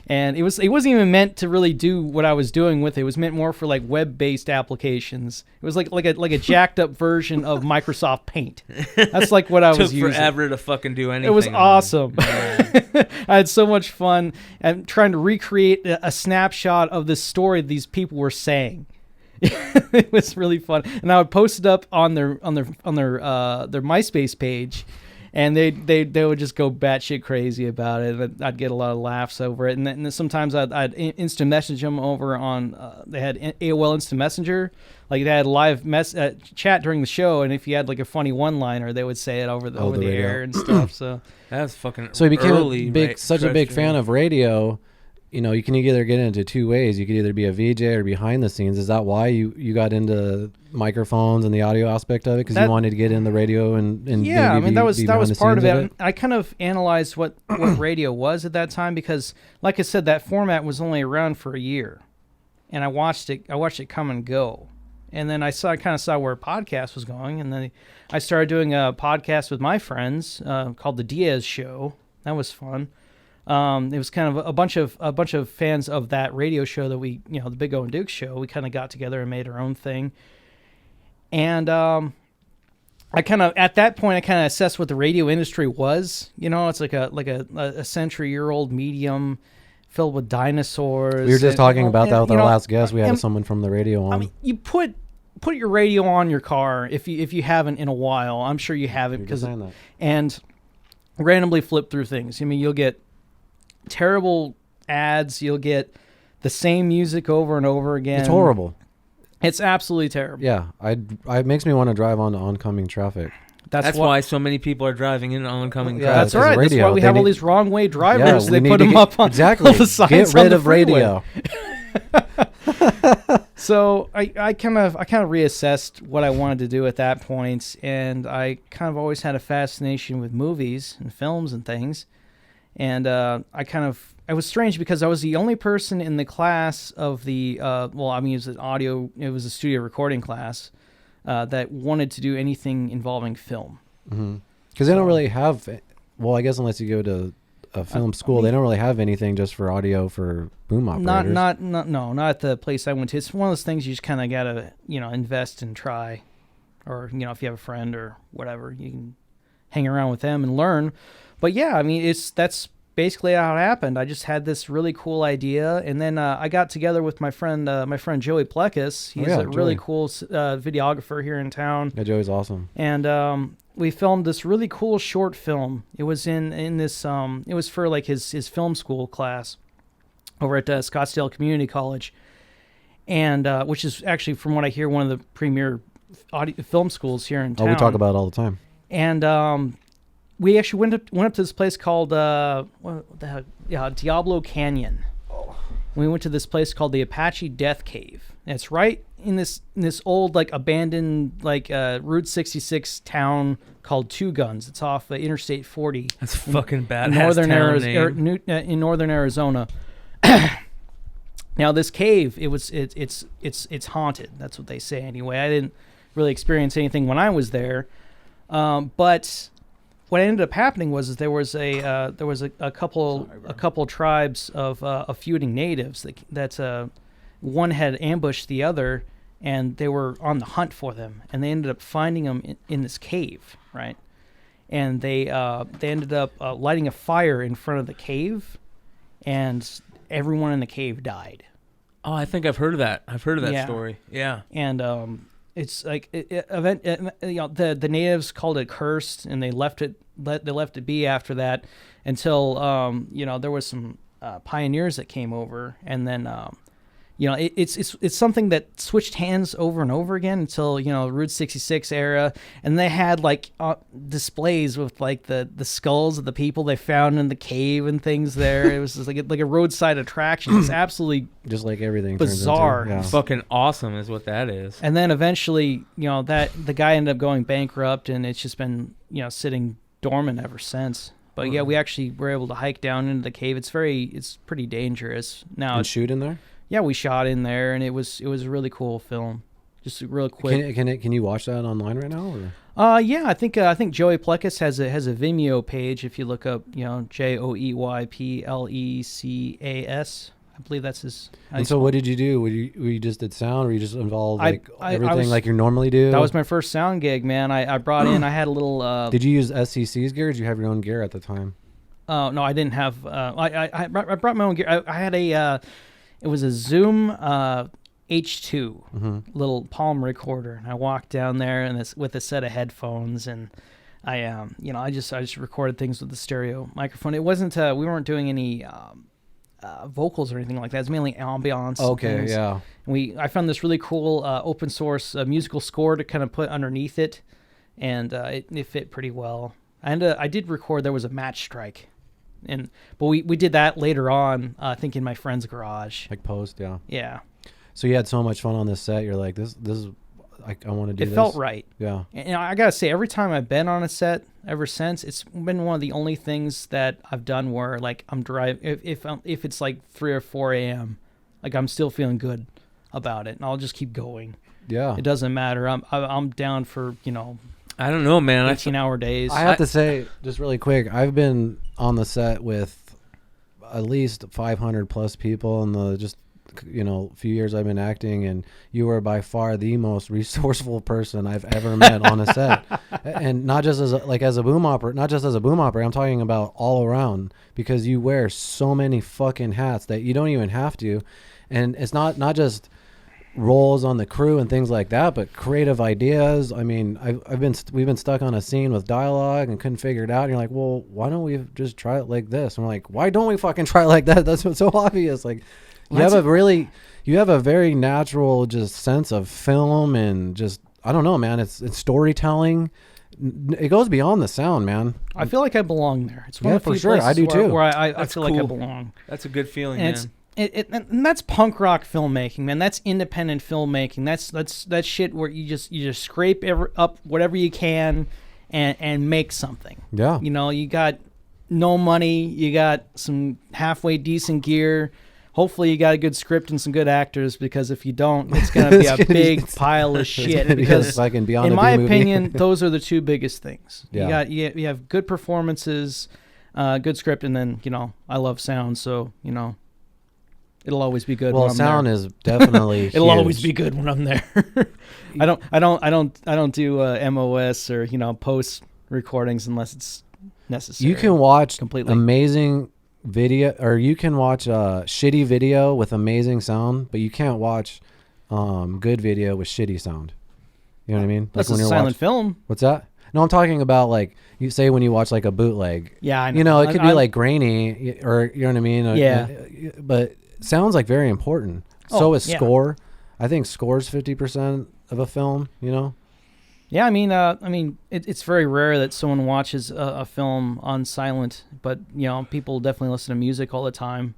and it wasn't even meant to really do what I was doing with it. It was meant more for like web-based applications. It was like a jacked up version of Microsoft Paint. That's like what I was using. Took forever to fucking do anything. It was awesome. I had so much fun and trying to recreate a snapshot of the story these people were saying. It was really fun, and I would post it up on their MySpace page, and they would just go batshit crazy about it. I'd get a lot of laughs over it, and then sometimes I'd instant message them over on. They had AOL Instant Messenger, like they had live chat during the show, and if you had like a funny one-liner, they would say it over the air and stuff. So that's fucking. So he became such a big fan of radio. You can either get into two ways. You could either be a VJ or behind the scenes. Is that why you got into microphones and the audio aspect of it? Because you wanted to get in the radio and yeah, that was part of it. I kind of analyzed what radio was at that time because, like I said, that format was only around for a year, and I watched it come and go, and then I kind of saw where a podcast was going, and then I started doing a podcast with my friends called The Diaz Show. That was fun. It was kind of a bunch of fans of that radio show that we, the Big O and Duke show. We kind of got together and made our own thing. And I kind of at that point I kind of assessed what the radio industry was. It's like a century-year-old medium filled with dinosaurs. We were just talking about that with our last guest. We had someone from the radio on. I mean, you put your radio on your car if you haven't in a while. I'm sure you haven't and randomly flip through things. You'll get terrible ads. You'll get the same music over and over again. It's horrible. It's absolutely terrible. Yeah, it makes me want to drive onto oncoming traffic. That's why so many people are driving in oncoming traffic. That's right. That's why we have all these wrong way drivers. Yeah, they put them up on all the signs. Get rid of radio. So I kind of reassessed what I wanted to do at that point, and I kind of always had a fascination with movies and films and things. And it was strange because I was the only person in the class of the it was a studio recording class that wanted to do anything involving film. Because they don't really have, well, I guess unless you go to a film school, they don't really have anything just for audio for boom operators. Not at the place I went to. It's one of those things you just kind of gotta invest and try, or if you have a friend or whatever, you can hang around with them and learn. But yeah, I mean that's basically how it happened. I just had this really cool idea, and then I got together with my friend Joey Plekas. He's a really cool videographer here in town. Yeah, Joey's awesome. And we filmed this really cool short film. It was in this it was for like his film school class over at Scottsdale Community College, and which is actually, from what I hear, one of the premier film schools here in town. Oh, we talk about it all the time. And we actually went up to this place called Diablo Canyon. We went to this place called the Apache Death Cave. And it's right in this old abandoned Route 66 town called Two Guns. It's off Interstate 40. That's fucking badass. In northern Arizona. Now this cave, it's haunted. That's what they say anyway. I didn't really experience anything when I was there, but what ended up happening was there was a couple tribes of feuding natives that one had ambushed the other, and they were on the hunt for them, and they ended up finding them in this cave, right? And they ended up lighting a fire in front of the cave, and everyone in the cave died. Oh, I think I've heard of that. I've heard of that story. Yeah. And it's like the natives called it cursed, and they left it be after that until there was some pioneers that came over, and then it's something that switched hands over and over again until Route 66 era, and they had displays with the skulls of the people they found in the cave and things there. It was just like a roadside attraction. It's absolutely just like everything bizarre. Turns into, Fucking awesome is what that is. And then eventually, that the guy ended up going bankrupt, and it's just been sitting dormant ever since. But yeah, we actually were able to hike down into the cave. It's pretty dangerous now. And shoot in there? Yeah, we shot in there, and it was a really cool film. Just real quick. Can you watch that online right now? Or? Yeah, I think Joey Plekas has a Vimeo page. If you look up, JoeyPlecas, I believe that's his. And so, what did you do? Were you just did sound, or you just involved everything like you normally do? That was my first sound gig, man. I brought in. I had a little. Did you use SCC's gear? Or did you have your own gear at the time? No, I didn't have. I brought my own gear. I had a. It was a Zoom H2 little palm recorder, and I walked down there with a set of headphones, and I just recorded things with the stereo microphone. It wasn't we weren't doing any vocals or anything like that. It's mainly ambiance. Okay, yeah. And I found this really cool open source musical score to kind of put underneath it, and it fit pretty well. And I did record. There was a match strike. But we did that later on, I think in my friend's garage. Like post, yeah. Yeah. So you had so much fun on this set. You're like, this is, I want to do this. It felt right. Yeah. And I gotta say, every time I've been on a set ever since, it's been one of the only things that I've done where I'm driving. If it's like 3 or 4 a.m., I'm still feeling good about it, and I'll just keep going. Yeah. It doesn't matter. I'm down for I don't know, man. 18-hour days. I have to say, just really quick, I've been on the set with at least 500 plus people in the few years I've been acting, and you are by far the most resourceful person I've ever met on a set. And not just as a boom operator, I'm talking about all around, because you wear so many fucking hats that you don't even have to. And it's not just roles on the crew and things like that, but creative ideas. I mean, we've been stuck on a scene with dialogue and couldn't figure it out, and you're like, well, why don't we just try it like this? And we're like, why don't we fucking try it like that? That's what's so obvious. Like, you have a very natural just sense of film, and just, I don't know, man, it's storytelling. It goes beyond the sound, man. I feel like I belong there. It's one of the for sure. I do too. Where I feel like I belong. That's a good feeling, and man. and that's punk rock filmmaking, man. That's independent filmmaking. That's shit where you just scrape up whatever you can and make something. Yeah. You know, you got no money, you got some halfway decent gear. Hopefully you got a good script and some good actors, because if you don't, it's going to be a big pile of shit. Because in my opinion, those are the two biggest things. Yeah. You have good performances, good script, and then, you know, I love sound, so, you know, it'll always be good. Well, when I'm sound there. is definitely It'll huge. always be good when I'm there. I don't do MOS or, you know, post recordings unless it's necessary. You can watch completely amazing video, or you can watch shitty video with amazing sound, but you can't watch good video with shitty sound. You know what I mean? That's like a silent film. What's that? No, I'm talking about, like, you say when you watch like a bootleg. Yeah, I know. You know, it could be like grainy, or you know what I mean? Yeah. But sound's like very important. So is yeah. score. I think score's 50% of a film, you know? Yeah, I mean, it's very rare that someone watches a film on silent, but, you know, people definitely listen to music all the time.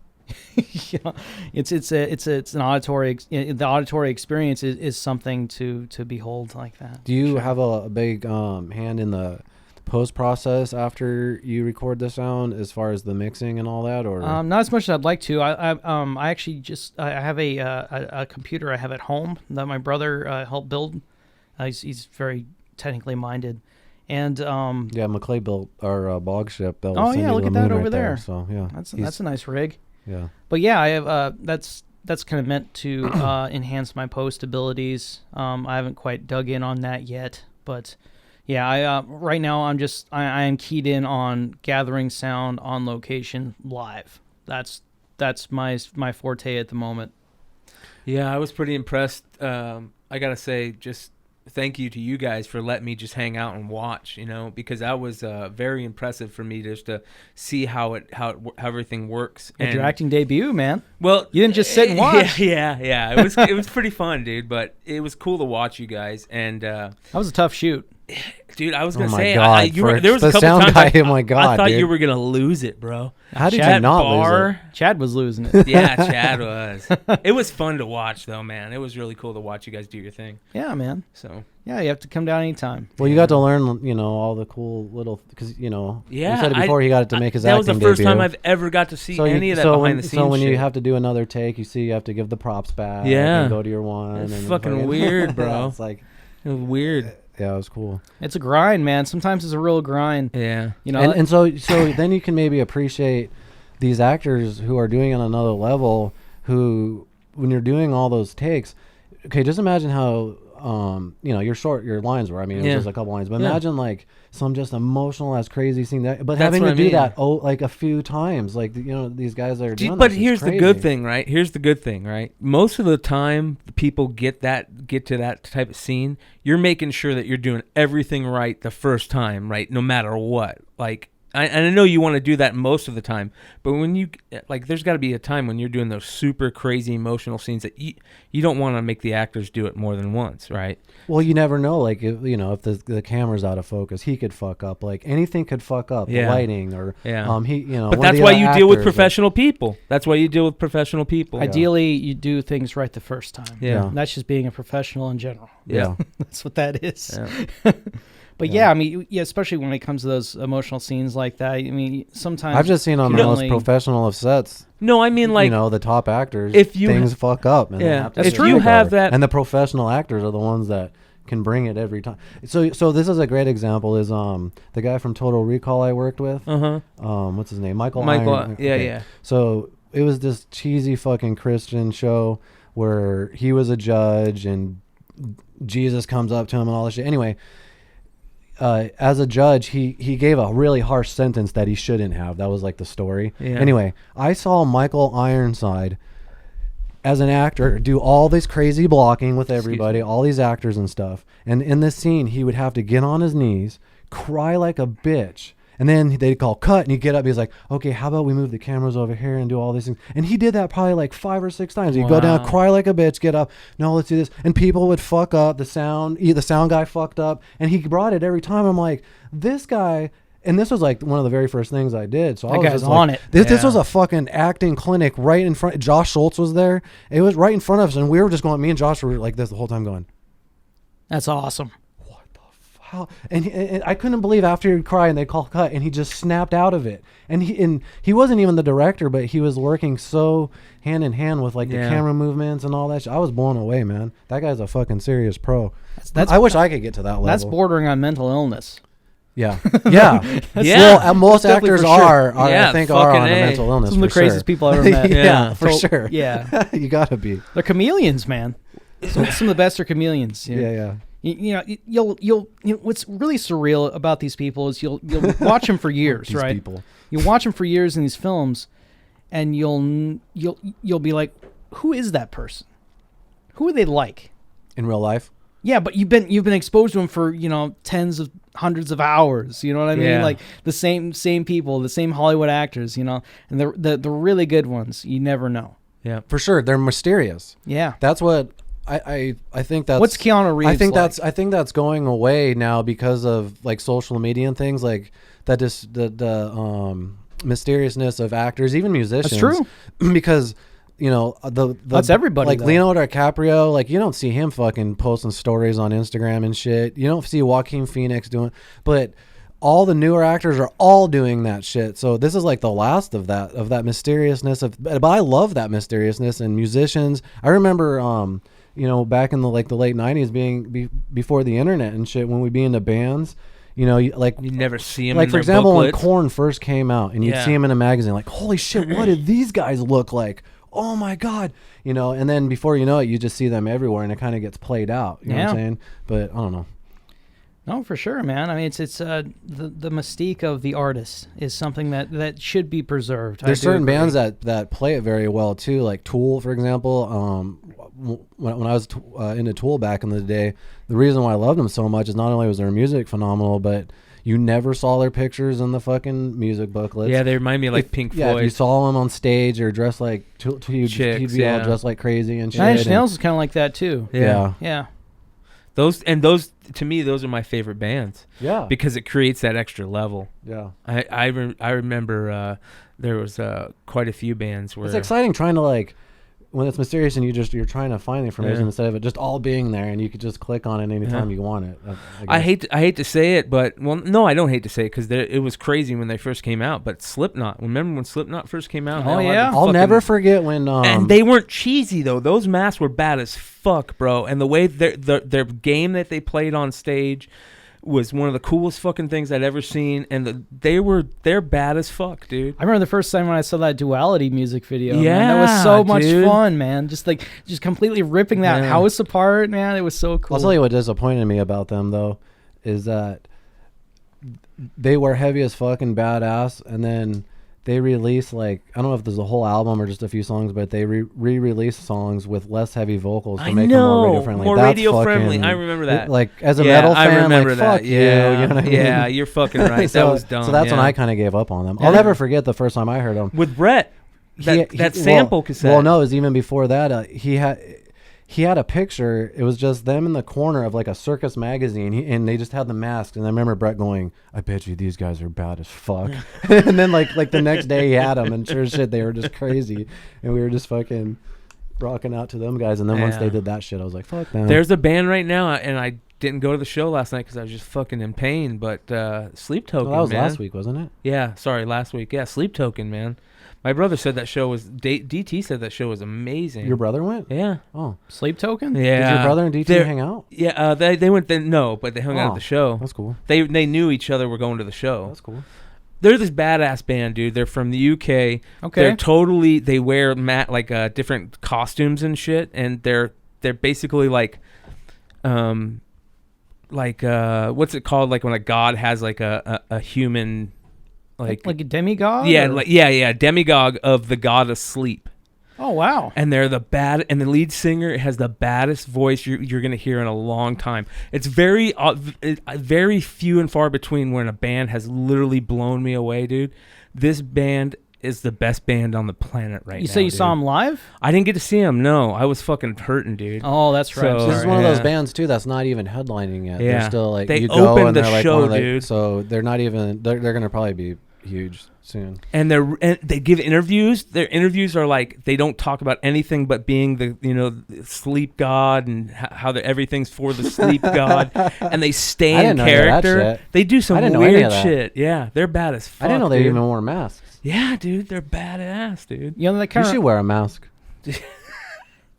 You know, it's an auditory. The auditory experience is something to behold like that. Do you have a big hand in the post process after you record the sound, as far as the mixing and all that, or not as much as I'd like to. I actually I have a computer I have at home that my brother helped build. He's very technically minded, and yeah, McClay built our bog ship. That oh yeah, look at that over there. So yeah, that's a nice rig. Yeah, but yeah, I have that's kind of meant to enhance my post abilities. I haven't quite dug in on that yet, but yeah, I right now I am keyed in on gathering sound on location live. That's my forte at the moment. Yeah, I was pretty impressed. I gotta say, just thank you to you guys for letting me just hang out and watch, you know, because that was very impressive for me just to see how everything works. And your acting debut, man. Well, you didn't just sit and watch. Yeah. It was pretty fun, dude. But it was cool to watch you guys. And that was a tough shoot. Dude, I was gonna say, there was a couple times I thought dude. you were gonna lose it, bro. How did you not lose it? Chad was losing it. Yeah, Chad was. It was fun to watch, though, man. It was really cool to watch you guys do your thing. Yeah, man. So yeah, you have to come down anytime. Well, you got to learn, you know, all the cool little, because, you know, yeah, you said it before, he got to make his that acting was the first debut. time I've ever got to see any of that behind the scenes. So when shit. you have to do another take, you have to give the props back. Yeah, and go to your one. It's and fucking weird, bro. It's like, it was weird. Yeah, it was cool. It's a grind, man. Sometimes it's a real grind. Yeah, you know. And so then you can maybe appreciate these actors who are doing it on another level. Who, when you're doing all those takes, okay, just imagine how you know, your lines were. I mean, it was just a couple lines, but imagine like some just emotional as crazy scene but that's having to do mean. that like a few times, like, you know, these guys are doing but this, here's the good thing, right? Most of the time, the people get to that type of scene. You're making sure that you're doing everything right the first time, right? No matter what. Like, and I know you want to do that most of the time, but when you, like, there's got to be a time when you're doing those super crazy emotional scenes that you don't want to make the actors do it more than once, right? Well, you never know. Like, if the camera's out of focus, he could fuck up. Like, anything could fuck up. The lighting or But that's why you deal with professional people. That's why you deal with professional people. Ideally, you do things right the first time. Yeah. And that's just being a professional in general. Yeah. That's what that is. Yeah. But yeah, I mean, especially when it comes to those emotional scenes like that. I mean, sometimes I've just seen on the most professional of sets. No, I mean, like, you know, the top actors. If you things fuck up, and if you have that, and the professional actors are the ones that can bring it every time. So this is a great example. Is the guy from Total Recall I worked with? What's his name? Michael. Iron. Yeah. So it was this cheesy fucking Christian show where he was a judge and Jesus comes up to him and all this shit. Anyway. As a judge, he gave a really harsh sentence that he shouldn't have. That was like the story. Yeah. Anyway, I saw Michael Ironside as an actor do all this crazy blocking with everybody, all these actors and stuff. And in this scene, he would have to get on his knees, cry like a bitch. And then they'd call cut, and he'd get up. He's like, okay, how about we move the cameras over here and do all these things? And he did that probably like 5 or 6 times. He'd go down, cry like a bitch, get up. No, let's do this. And people would fuck up. The sound guy fucked up. And he brought it every time. I'm like, this guy And this was like one of the very first things I did. So I That was guy's just on like, it. This Yeah. was a fucking acting clinic right in front. Josh Schultz was there. It was right in front of us, and we were just going. Me and Josh were like this the whole time, going, That's awesome. "What the how?" And I couldn't believe after he'd cry and they'd call cut, and he just snapped out of it. And he wasn't even the director, but he was working so hand in hand with like the Yeah. camera movements and all that shit. I was blown away, man. That guy's a fucking serious pro. That's I wish I could get to that level. That's bordering on mental illness. Yeah, yeah, Yeah. Well, most That's definitely actors for sure. are Yeah, I think are on fucking a A. mental illness. Some of the for craziest sure. people I've ever met. yeah, for So, sure. Yeah. You gotta be. They're chameleons, man. Some of the best are chameleons. Yeah, yeah. You'll what's really surreal about these people is you'll watch them for years, These right? people. You watch them for years in these films, and you'll be like, who is that person? Who are they like? In real life. Yeah, but you've been exposed to them for tens of hundreds of hours. You know what I mean? Yeah. Like the same people, the same Hollywood actors. And the really good ones, you never know. Yeah. For sure, they're mysterious. Yeah. That's what I think that's. What's Keanu Reeves? I think that's going away now because of like social media and things like that. Just the mysteriousness of actors, even musicians. That's true. Because the That's everybody, Like though. Leonardo DiCaprio, like you don't see him fucking posting stories on Instagram and shit. You don't see Joaquin Phoenix doing, but all the newer actors are all doing that shit. So this is like the last of that mysteriousness but I love that mysteriousness and musicians. I remember back in the late 90s being before the internet and shit, when we'd be into bands, you never see them like in for their example when booklets. Korn first came out and you'd Yeah. see them in a magazine, like, holy shit, what did these guys look like? Oh my god, and then before you know it, you just see them everywhere and it kind of gets played out. You know what I'm saying? But I don't know. No, for sure, man. I mean, it's the mystique of the artist is something that should be preserved. There's certain bands that play it very well too, like Tool, for example. When I was into Tool back in the day, the reason why I loved them so much is not only was their music phenomenal, but you never saw their pictures in the fucking music booklets. Yeah, they remind me of like Pink Yeah, if you Floyd. saw them on stage or dressed like he'd Chicks, be all yeah. dressed like crazy and shit. Nine Inch and- Nails is kind of like that too. Yeah. Yeah. Those to me, those are my favorite bands Yeah. because it creates that extra level. Yeah. I remember there was quite a few bands where It's exciting trying to like when it's mysterious and you're trying to find the information Yeah. instead of it just all being there and you could just click on it anytime you want it. I hate to say it, but no, I don't hate to say it because it was crazy when they first came out. But Slipknot, remember when Slipknot first came out? Oh, They all had yeah. the I'll fucking- never forget when and they weren't cheesy though. Those masks were bad as fuck, bro. And the way their game that they played on stage was one of the coolest fucking things I'd ever seen. And they're bad as fuck, dude. I remember the first time when I saw that Duality music video. Man, that Yeah, was so much dude. fun, man. Just completely ripping that Yeah. house apart, man. It was so cool. I'll tell you what disappointed me about them though is that they were heavy as fucking badass, and then they released like I don't know if there's a whole album or just a few songs, but they re-released songs with less heavy vocals to I make them more know, radio friendly. more That's radio friendly. fucking- I remember that. Like as a Yeah, metal fan, I remember like, that. fuck you. Yeah, You know what I mean? yeah, you're fucking right. So- That was dumb. So that's when yeah. I kind of gave up on them. Yeah. I'll never forget the first time I heard them. with Brett. That sample cassette. Well, no, it was even before that. He had a picture. It was just them in the corner of like a circus magazine, and they just had the masks. And I remember Brett going, "I bet you these guys are bad as fuck." And then like the next day he had them, and sure as shit they were just crazy, and we were just fucking rocking out to them guys. And then once they Yeah. did that shit, I was like, "Fuck them." There's a band right now, and I didn't go to the show last night because I was just fucking in pain. But Sleep Token, Well, that was man. last week, wasn't it? Yeah, sorry, last week. Yeah, Sleep Token, man. My brother said that show was DT said that show was amazing. Your brother went? Yeah. Oh, Sleep Token? Yeah. did your brother and DT They're- hang out? Yeah, they went then. No, but they hung out at Oh, the show. That's cool. They knew each other were going to the show. That's cool. They're this badass band, dude. They're from the UK. Okay. They wear different costumes and shit, and they're basically like what's it called? Like when a god has like a human, Like a demigod? yeah, or- demigod of the god of sleep. Oh, wow. And they're and the lead singer has the baddest voice you're gonna hear in a long time. It's very very few and far between when a band has literally blown me away, dude. This band is the best band on the planet right now. You say you saw him live? I didn't get to see him. No, I was fucking hurting, dude. Oh, that's right. So- This is one of those Yeah. bands too that's not even headlining yet. Yeah. They're still like They you go opened and the they're like show, one of the, dude. So they're not even. They're gonna probably be huge soon. And they give interviews. Their interviews are like they don't talk about anything but being the sleep god and how everything's for the sleep god, and they stay I in didn't know any of that character. shit. They do some I didn't know any weird of that. shit. Yeah, they're bad as fuck. I didn't know they dude. even wore masks. Yeah, dude, they're badass, dude. You know, that You kind should of wear a mask. that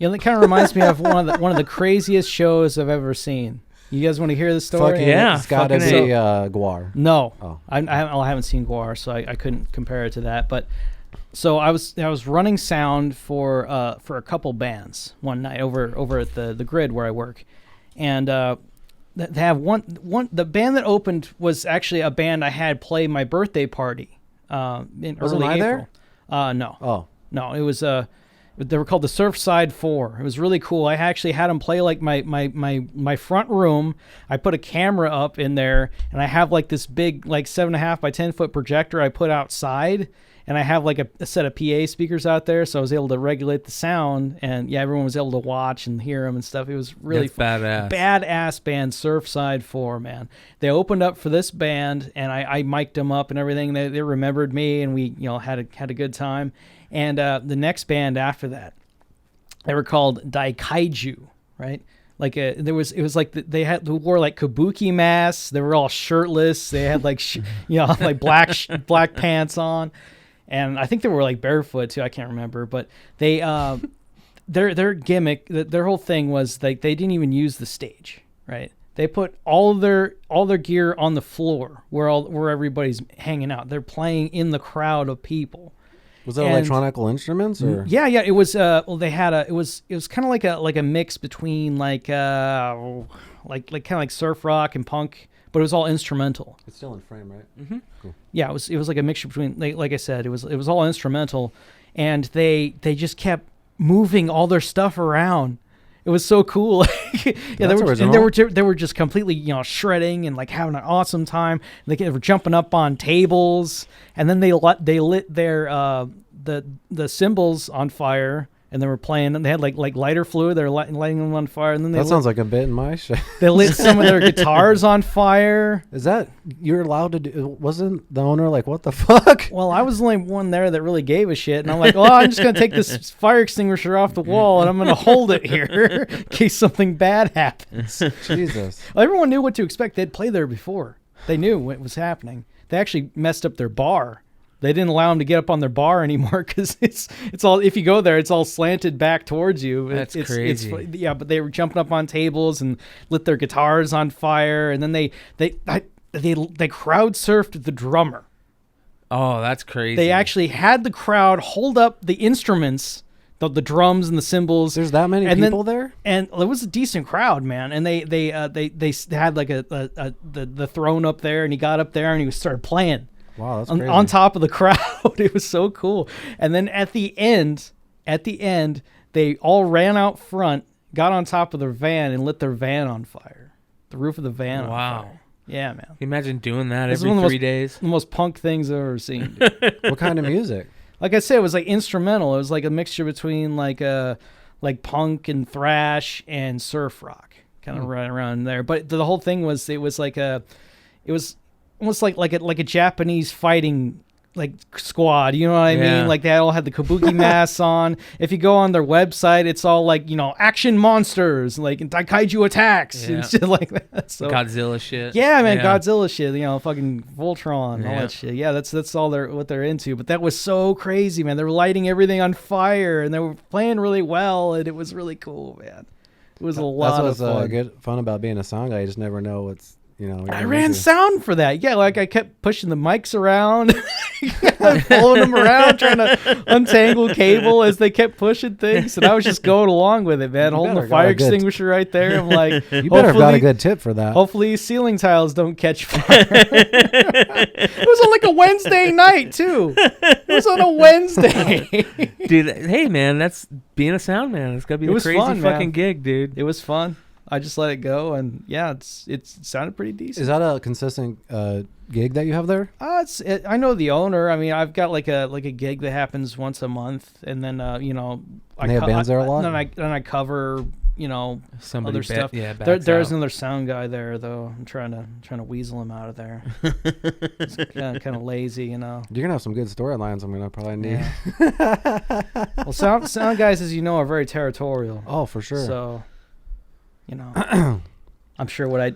kind of reminds me of one of the craziest shows I've ever seen. You guys want to hear the story? Fucking, Yeah, it's got to fucking be Guar. No, Oh. I haven't seen Guar, so I couldn't compare it to that. But so I was running sound for a couple bands one night over at the grid where I work, and they have one. The band that opened was actually a band I had play my birthday party in Wasn't early I April. there? No. Oh, No, it was they were called the Surfside 4. It was really cool. I actually had them play like my front room. I put a camera up in there, and I have like this big like 7.5 by 10 foot projector I put outside, and I have like a set of PA speakers out there, so I was able to regulate the sound, and yeah, everyone was able to watch and hear them and stuff. It was really That's badass. badass band, Surfside 4, man. They opened up for this band, and I mic'd them up and everything. They remembered me, and we had a good time. And the next band after that, they were called Daikaiju, right? Like it was like they wore like kabuki masks. They were all shirtless. They had like like black pants on, and I think they were like barefoot too. I can't remember, but they their gimmick, their whole thing was like they didn't even use the stage, right? They put all their gear on the floor where everybody's hanging out. They're playing in the crowd of people. was that And- electronical instruments or? Yeah, it was. Well, they had it was kind of like a mix between like kind of like surf rock and punk, but it was all instrumental. It's still in frame, right? Mm-hmm. Yeah, it was like a mixture between like I said, it was all instrumental, and they just kept moving all their stuff around. It was so cool. Yeah, That's original. they were just completely shredding and like having an awesome time. They were jumping up on tables, and then they lit their the cymbals on fire, and they were playing. And they had like lighter fluid. They were lighting them on fire, and then That sounds like a bit in my shit. they lit some of their guitars on fire. Is that you're allowed to do? Wasn't the owner like, what the fuck? Well, I was the only one there that really gave a shit, and I'm like, I'm just gonna take this fire extinguisher off the wall, and I'm gonna hold it here in case something bad happens. Jesus. Well, everyone knew what to expect. They'd played there before. They knew what was happening. They actually messed up their bar. They didn't allow them to get up on their bar anymore because it's all, if you go there, it's all slanted back towards you. That's It's crazy. yeah, but they were jumping up on tables and lit their guitars on fire, and then they crowd surfed the drummer. Oh, that's crazy. They actually had the crowd hold up the instruments, the drums and the cymbals. There's that many And then- people there? And it was a decent crowd, man. And they had like the throne up there, and he got up there and he started playing Wow, that's crazy. on top of the crowd. It was so cool. And then at the end, they all ran out front, got on top of their van, and lit their van on fire. The roof of the van. Wow. On fire. Yeah, man. Can you imagine doing that This is every one of the 3 days? The most punk things I've ever seen. Dude. What kind of music? Like I said, it was like instrumental. It was like a mixture between like punk and thrash and surf rock, kind of right around there. But the whole thing was it was almost like a Japanese fighting like squad. You know what I Yeah. mean? Like they all had the kabuki masks on. If you go on their website, it's all like action monsters, like Daikaiju attacks Yeah. and shit like that. So Godzilla shit. yeah, man, Godzilla shit, fucking Voltron, all Yeah. that shit. Yeah, that's all what they're into. But that was so crazy, man. They were lighting everything on fire, and they were playing really well, and it was really cool, man. It was a lot That's of what's fun. good fun about being a sound guy. You just never know what's I you're ran into. sound for that. Yeah, like I kept pushing the mics around, pulling them around, trying to untangle cable as they kept pushing things, and I was just going along with it, man, You holding better the got fire a good- extinguisher right there. I'm like, You better have got a hopefully- good tip for that. Hopefully these ceiling tiles don't catch fire. It was on like a Wednesday night too. It was on a Wednesday. Dude, hey, man, that's being a sound man. It's got to be It the was crazy fun, man. fucking gig, dude. It was fun. I just let it go, and yeah, it sounded pretty decent. Is that a consistent gig that you have there? I know the owner. I mean, I've got like a gig that happens once a month, and then And they have bands there a lot? Then I cover Somebody other stuff. Yeah, There is another sound guy there though. I'm trying to weasel him out of there. He's kind of lazy, You're gonna have some good storylines. I'm gonna probably need. Yeah. Well, sound guys, as you know, are very territorial. Oh, for sure. So, I'm sure what I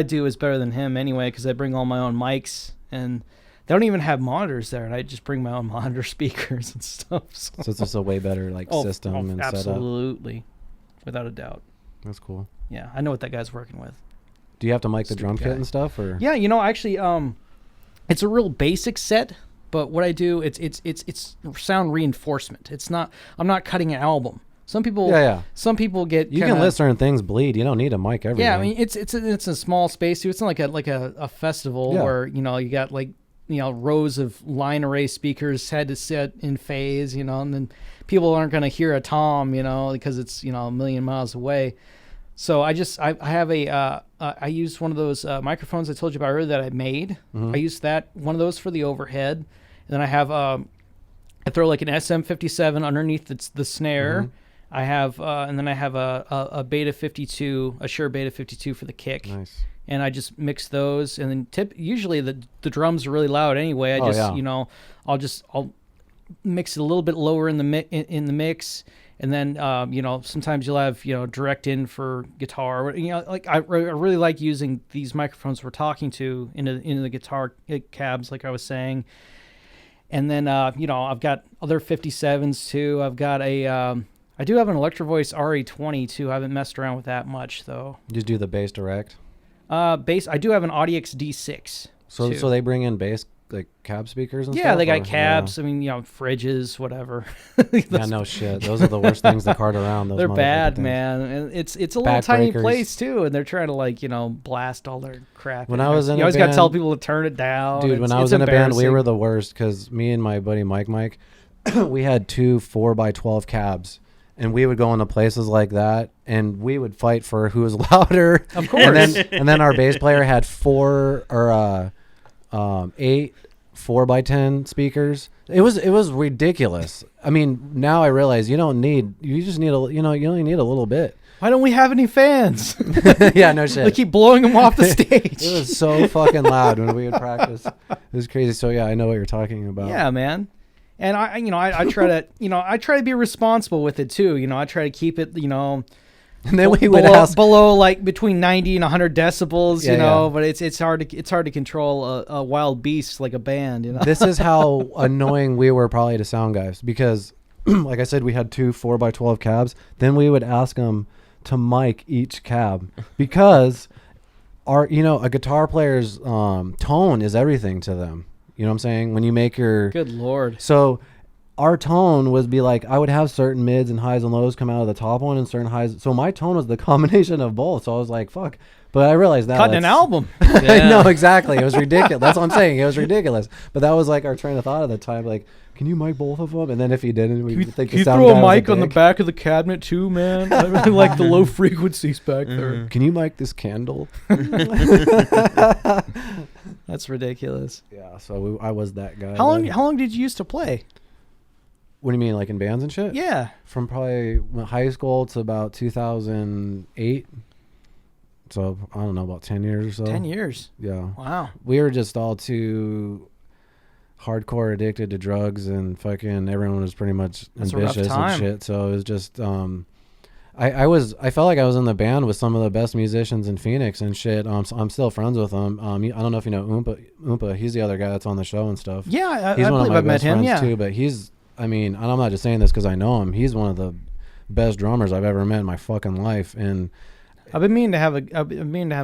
do is better than him anyway, because I bring all my own mics, and they don't even have monitors there, and I just bring my own monitor speakers and stuff. So it's just a way better system and setup. Absolutely, without a doubt. That's cool. Yeah, I know what that guy's working with. Do you have to mic the drum Stupid kit and stuff, or? Yeah, actually, it's a real basic set, but what I do, it's sound reinforcement. I'm not cutting an album. Some people get. You can let certain things bleed. You don't need a mic everywhere. Yeah, I mean it's a small space too. It's not like a festival where you got rows of line array speakers had to sit in phase, and then people aren't going to hear a tom, because it's a million miles away. So I have I used one of those microphones I told you about earlier that I made. Mm-hmm. I used one of those for the overhead, and then I have I throw like an SM57 underneath the snare. Mm-hmm. I have and then I have a Beta 52, a Shure Beta 52 for the kick. Nice. And I just mix those, and then usually the drums are really loud anyway. I'll mix it a little bit lower in the mix, and then sometimes you'll have direct in for guitar. I really like using these microphones we're talking to into the guitar cabs, like I was saying. And then I've got other 57s too. I've got I do have an Electro Voice RE20 too. I haven't messed around with that much though. You just do the bass direct. Bass. I do have an Audiox D6. So they bring in bass like cab speakers and stuff? Yeah, they got cabs. I mean, fridges, whatever. Yeah, no shit. Those are the worst things to cart around. Those they're bad, things. man. And it's a little tiny place too, and they're trying to blast all their crap. When I was in you always got to tell people to turn it down. Dude, when I was in a band, we were the worst because me and my buddy Mike, we had 2 4x12 cabs. And we would go into places like that, and we would fight for who was louder. Of course. And then our bass player had 8 4x10 speakers. It was ridiculous. I mean, now I realize you only need a little bit. Why don't we have any fans? Yeah, no shit. They keep blowing them off the stage. It was so fucking loud when we would practice. It was crazy. So yeah, I know what you're talking about. Yeah, man. And I try to be responsible with it too. I try to keep it, And then we would ask below like between 90 and 100 decibels, but it's hard to control a wild beast like a band, This is how annoying we were probably to sound guys, because like I said, we had 2 4x12 cabs. Then we would ask them to mic each cab because a guitar player's tone is everything to them. You know what I'm saying? When you make your... Good Lord. So our tone would be like, I would have certain mids and highs and lows come out of the top one and certain highs. So my tone was the combination of both. So I was like, fuck. But I realized that. Cutting an album. I know, exactly. It was ridiculous. That's what I'm saying. It was ridiculous. But that was like our train of thought at the time. Like, can you mic both of them? And then if you didn't, we would think the sound guy was a dick. Can you throw a mic on the back of the cabinet too, man? I really like the low frequencies back there. Can you mic this candle? That's ridiculous. Yeah, so I was that guy. How long did you used to play? What do you mean, like in bands and shit? Yeah. From probably high school to about 2008. So, I don't know, about 10 years or so. 10 years? Yeah. Wow. We were just all too hardcore addicted to drugs, and fucking everyone was pretty much ambitious and shit. So, it was just... I felt like I was in the band with some of the best musicians in Phoenix and shit. So I'm still friends with them. I don't know if you know Oompa. He's the other guy that's on the show and stuff. Yeah, he's I one believe of my I've met best him. friends Yeah, too. But and I'm not just saying this because I know him. He's one of the best drummers I've ever met in my fucking life. And I've been meaning to have a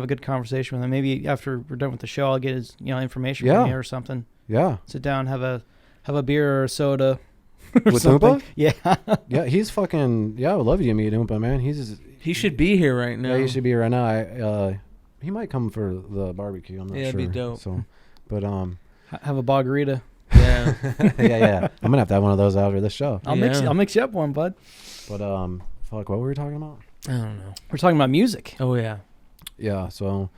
good conversation with him. Maybe after we're done with the show, I'll get his information from you or something. Yeah, sit down, have a beer or a soda. With Oompa? Yeah. Yeah, he's fucking... Yeah, I would love you to meet Oompa, man. He should be here right now. Yeah, he should be here right now. He might come for the barbecue. I'm not sure. Yeah, it'd be dope. So, but have a Boggarita. Yeah. yeah. I'm gonna have to have one of those after this show. I'll mix you up one, bud. But fuck, what were we talking about? I don't know. We're talking about music. Oh yeah. Yeah. So,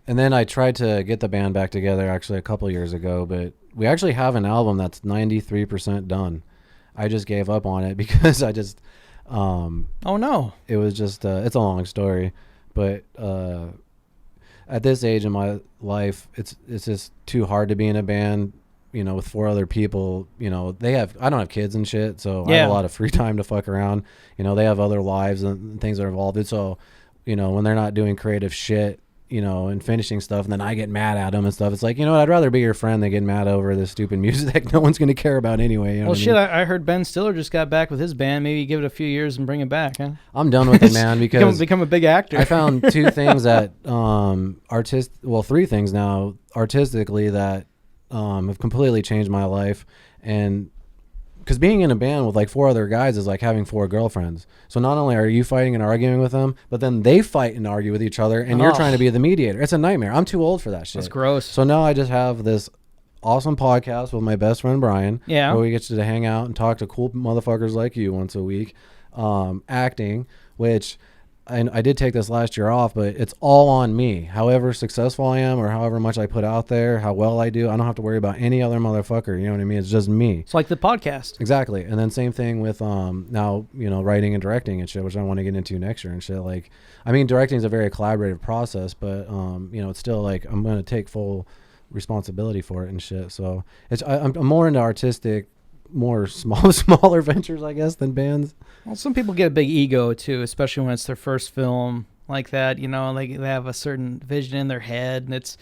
and then I tried to get the band back together actually a couple years ago, but we actually have an album that's 93% done. I just gave up on it because I just, Oh no. it was just, it's a long story, but at this age in my life, it's just too hard to be in a band, you know, with 4 other people. You know, I don't have kids and shit, so I have a lot of free time to fuck around. You know, they have other lives and things that are involved. And so, you know, when they're not doing creative shit, you know, and finishing stuff, and then I get mad at them and stuff. It's like, you know what, I'd rather be your friend than get mad over this stupid music no one's going to care about anyway. You know Well, shit, I mean? I heard Ben Stiller just got back with his band. Maybe give it a few years and bring it back, huh? I'm done with it, man, because become a big actor. I found 2 things that, 3 things now, artistically, that have completely changed my life. And because being in a band with like 4 other guys is like having 4 girlfriends. So not only are you fighting and arguing with them, but then they fight and argue with each other, and you're trying to be the mediator. It's a nightmare. I'm too old for that shit. That's gross. So now I just have this awesome podcast with my best friend Brian, Yeah. where we get to hang out and talk to cool motherfuckers like you once a week. Acting, which I did take this last year off, but it's all on me. However successful I am, or however much I put out there, how well I do, I don't have to worry about any other motherfucker. You know what I mean? It's just me. It's like the podcast. Exactly. And then same thing with now, you know, writing and directing and shit, which I want to get into next year and shit. Like, I mean, directing is a very collaborative process, but you know, it's still like I'm going to take full responsibility for it and shit. So I'm more into artistic, more smaller ventures, I guess, than bands. Well, some people get a big ego too, especially when it's their first film like that. You know, they have a certain vision in their head, and it's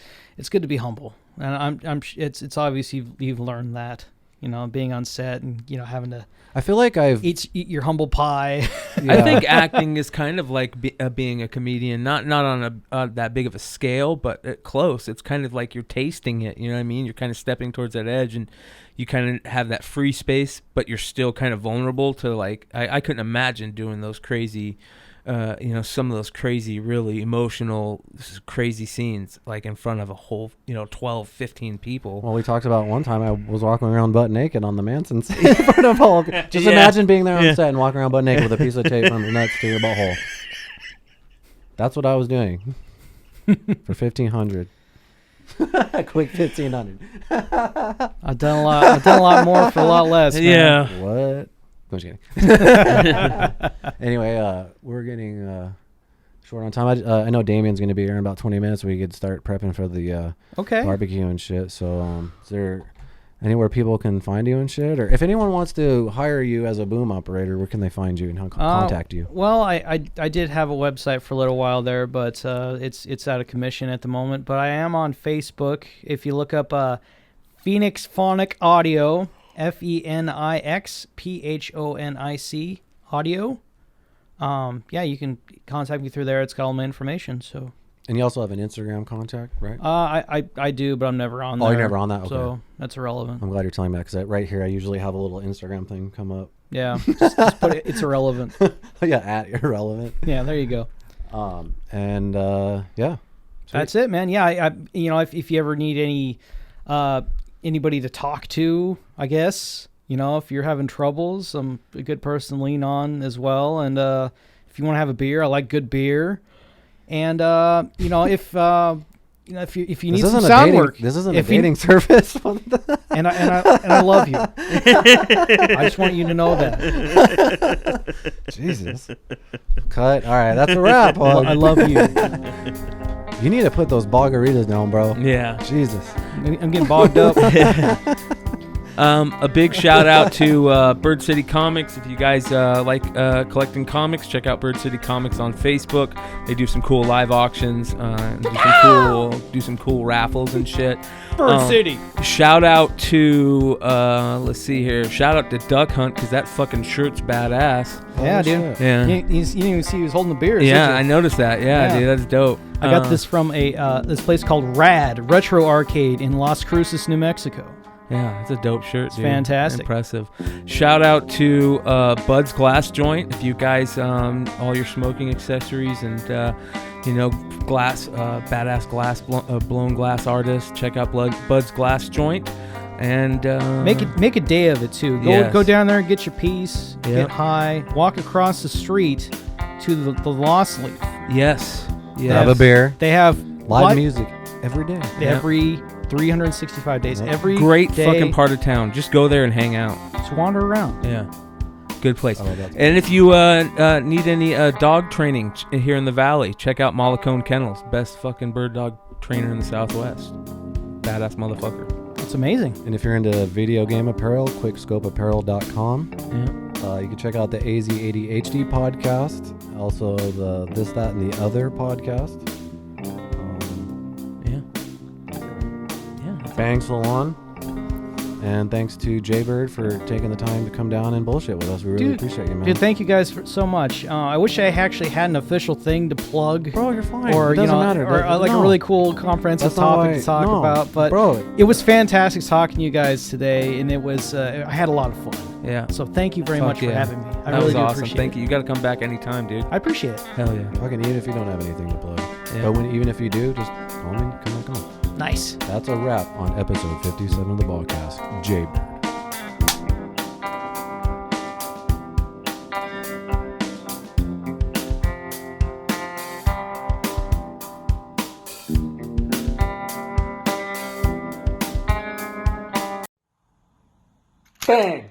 good to be humble. And it's obvious you've learned that. You know, being on set and, you know, having to. I feel like I've eat your humble pie. Yeah. I think acting is kind of like being a comedian, not on that big of a scale, but close. It's kind of like you're tasting it. You know what I mean? You're kind of stepping towards that edge, and you kind of have that free space, but you're still kind of vulnerable to, like, I couldn't imagine doing those crazy, you know, some of those crazy, really emotional, crazy scenes, like in front of a whole, you know, 12, 15 people. Well, we talked about one time I was walking around butt naked on the Manson set in front of all. Just imagine being there on set and walking around butt naked with a piece of tape from your nuts to your butthole. That's what I was doing for $1,500. Quick $1,500. I've done a lot more for a lot less. Man. Yeah. What? I'm just kidding. Anyway, we're getting short on time. I know Damien's going to be here in about 20 minutes. We could start prepping for the Okay. barbecue and shit. So is there anywhere people can find you and shit? Or if anyone wants to hire you as a boom operator, where can they find you and how contact you? Well, I did have a website for a little while there, but it's out of commission at the moment. But I am on Facebook. If you look up Phoenix Phonic Audio, FENIXPHONIC Audio. Yeah, you can contact me through there. It's got all my information. So. And you also have an Instagram contact, right? I do, but I'm never on there. Oh, you're never on that? Okay. So that's irrelevant. I'm glad you're telling me that, because right here I usually have a little Instagram thing come up. Yeah, just put it, it's irrelevant. Yeah, at irrelevant. Yeah, there you go. And yeah. Sweet. That's it, man. Yeah, I you know, if you ever need anybody to talk to, I guess, you know, if you're having troubles, I'm a good person to lean on as well. And if you want to have a beer, I like good beer. And you know, if you need some sound work, this isn't a dating service. and I love you. I just want you to know that. Jesus. Cut. All right, that's a wrap. Huh? I love you. You need to put those bogaritas down, bro. Yeah. Jesus. I'm getting bogged up. A big shout out to Bird City Comics. If you guys like collecting comics, check out Bird City Comics on Facebook. They do some cool live auctions, do some cool raffles and shit. Bird City. Shout out to let's see here. Shout out to Duck Hunt, because that fucking shirt's badass. Yeah, dude. Shit. Yeah. You didn't even see he was holding the beers. Yeah, did I you? noticed that. Yeah, dude, that's dope. I got this from this place called Rad Retro Arcade in Las Cruces, New Mexico. Yeah, it's a dope shirt, dude. Fantastic. Impressive. Shout out to Bud's Glass Joint. If you guys, all your smoking accessories and, you know, glass, badass glass, blown glass artists, check out Bud's Glass Joint. And make a day of it, too. Go down there and get your piece, get high, walk across the street, to the Lost Leaf. Yes. Have a beer. They have Live music every day. every 365 days. Yep. Every Great day, fucking part of town. Just go there and hang out. Just wander around. Yeah. Good place. Oh, that's And if you need any dog training here in the valley, check out Mollicone Kennels. Best fucking bird dog trainer in the Southwest. Badass motherfucker. It's amazing. And if you're into video game apparel, quickscopeapparel.com. Yeah. You can check out the AZ80HD podcast. Also the This, That, and the Other podcast. Bang Salon. And thanks to Jaybird for taking the time to come down and bullshit with us. We really appreciate you, man. Dude, thank you guys so much. I wish I actually had an official thing to plug. Bro, you're fine. Or, it doesn't matter. or like a really cool comprehensive topic to talk about. But it was fantastic talking to you guys today, and it was I had a lot of fun. Yeah. So thank you very much for having me. I That really was do awesome. appreciate Thank it. you. You got to come back anytime, dude. I appreciate it. Hell yeah. Fucking even if you don't have anything to plug. Yeah. But even if you do, just call me. Come on. Nice. That's a wrap on episode 57 of the Bogcast. Jaybird. Bang!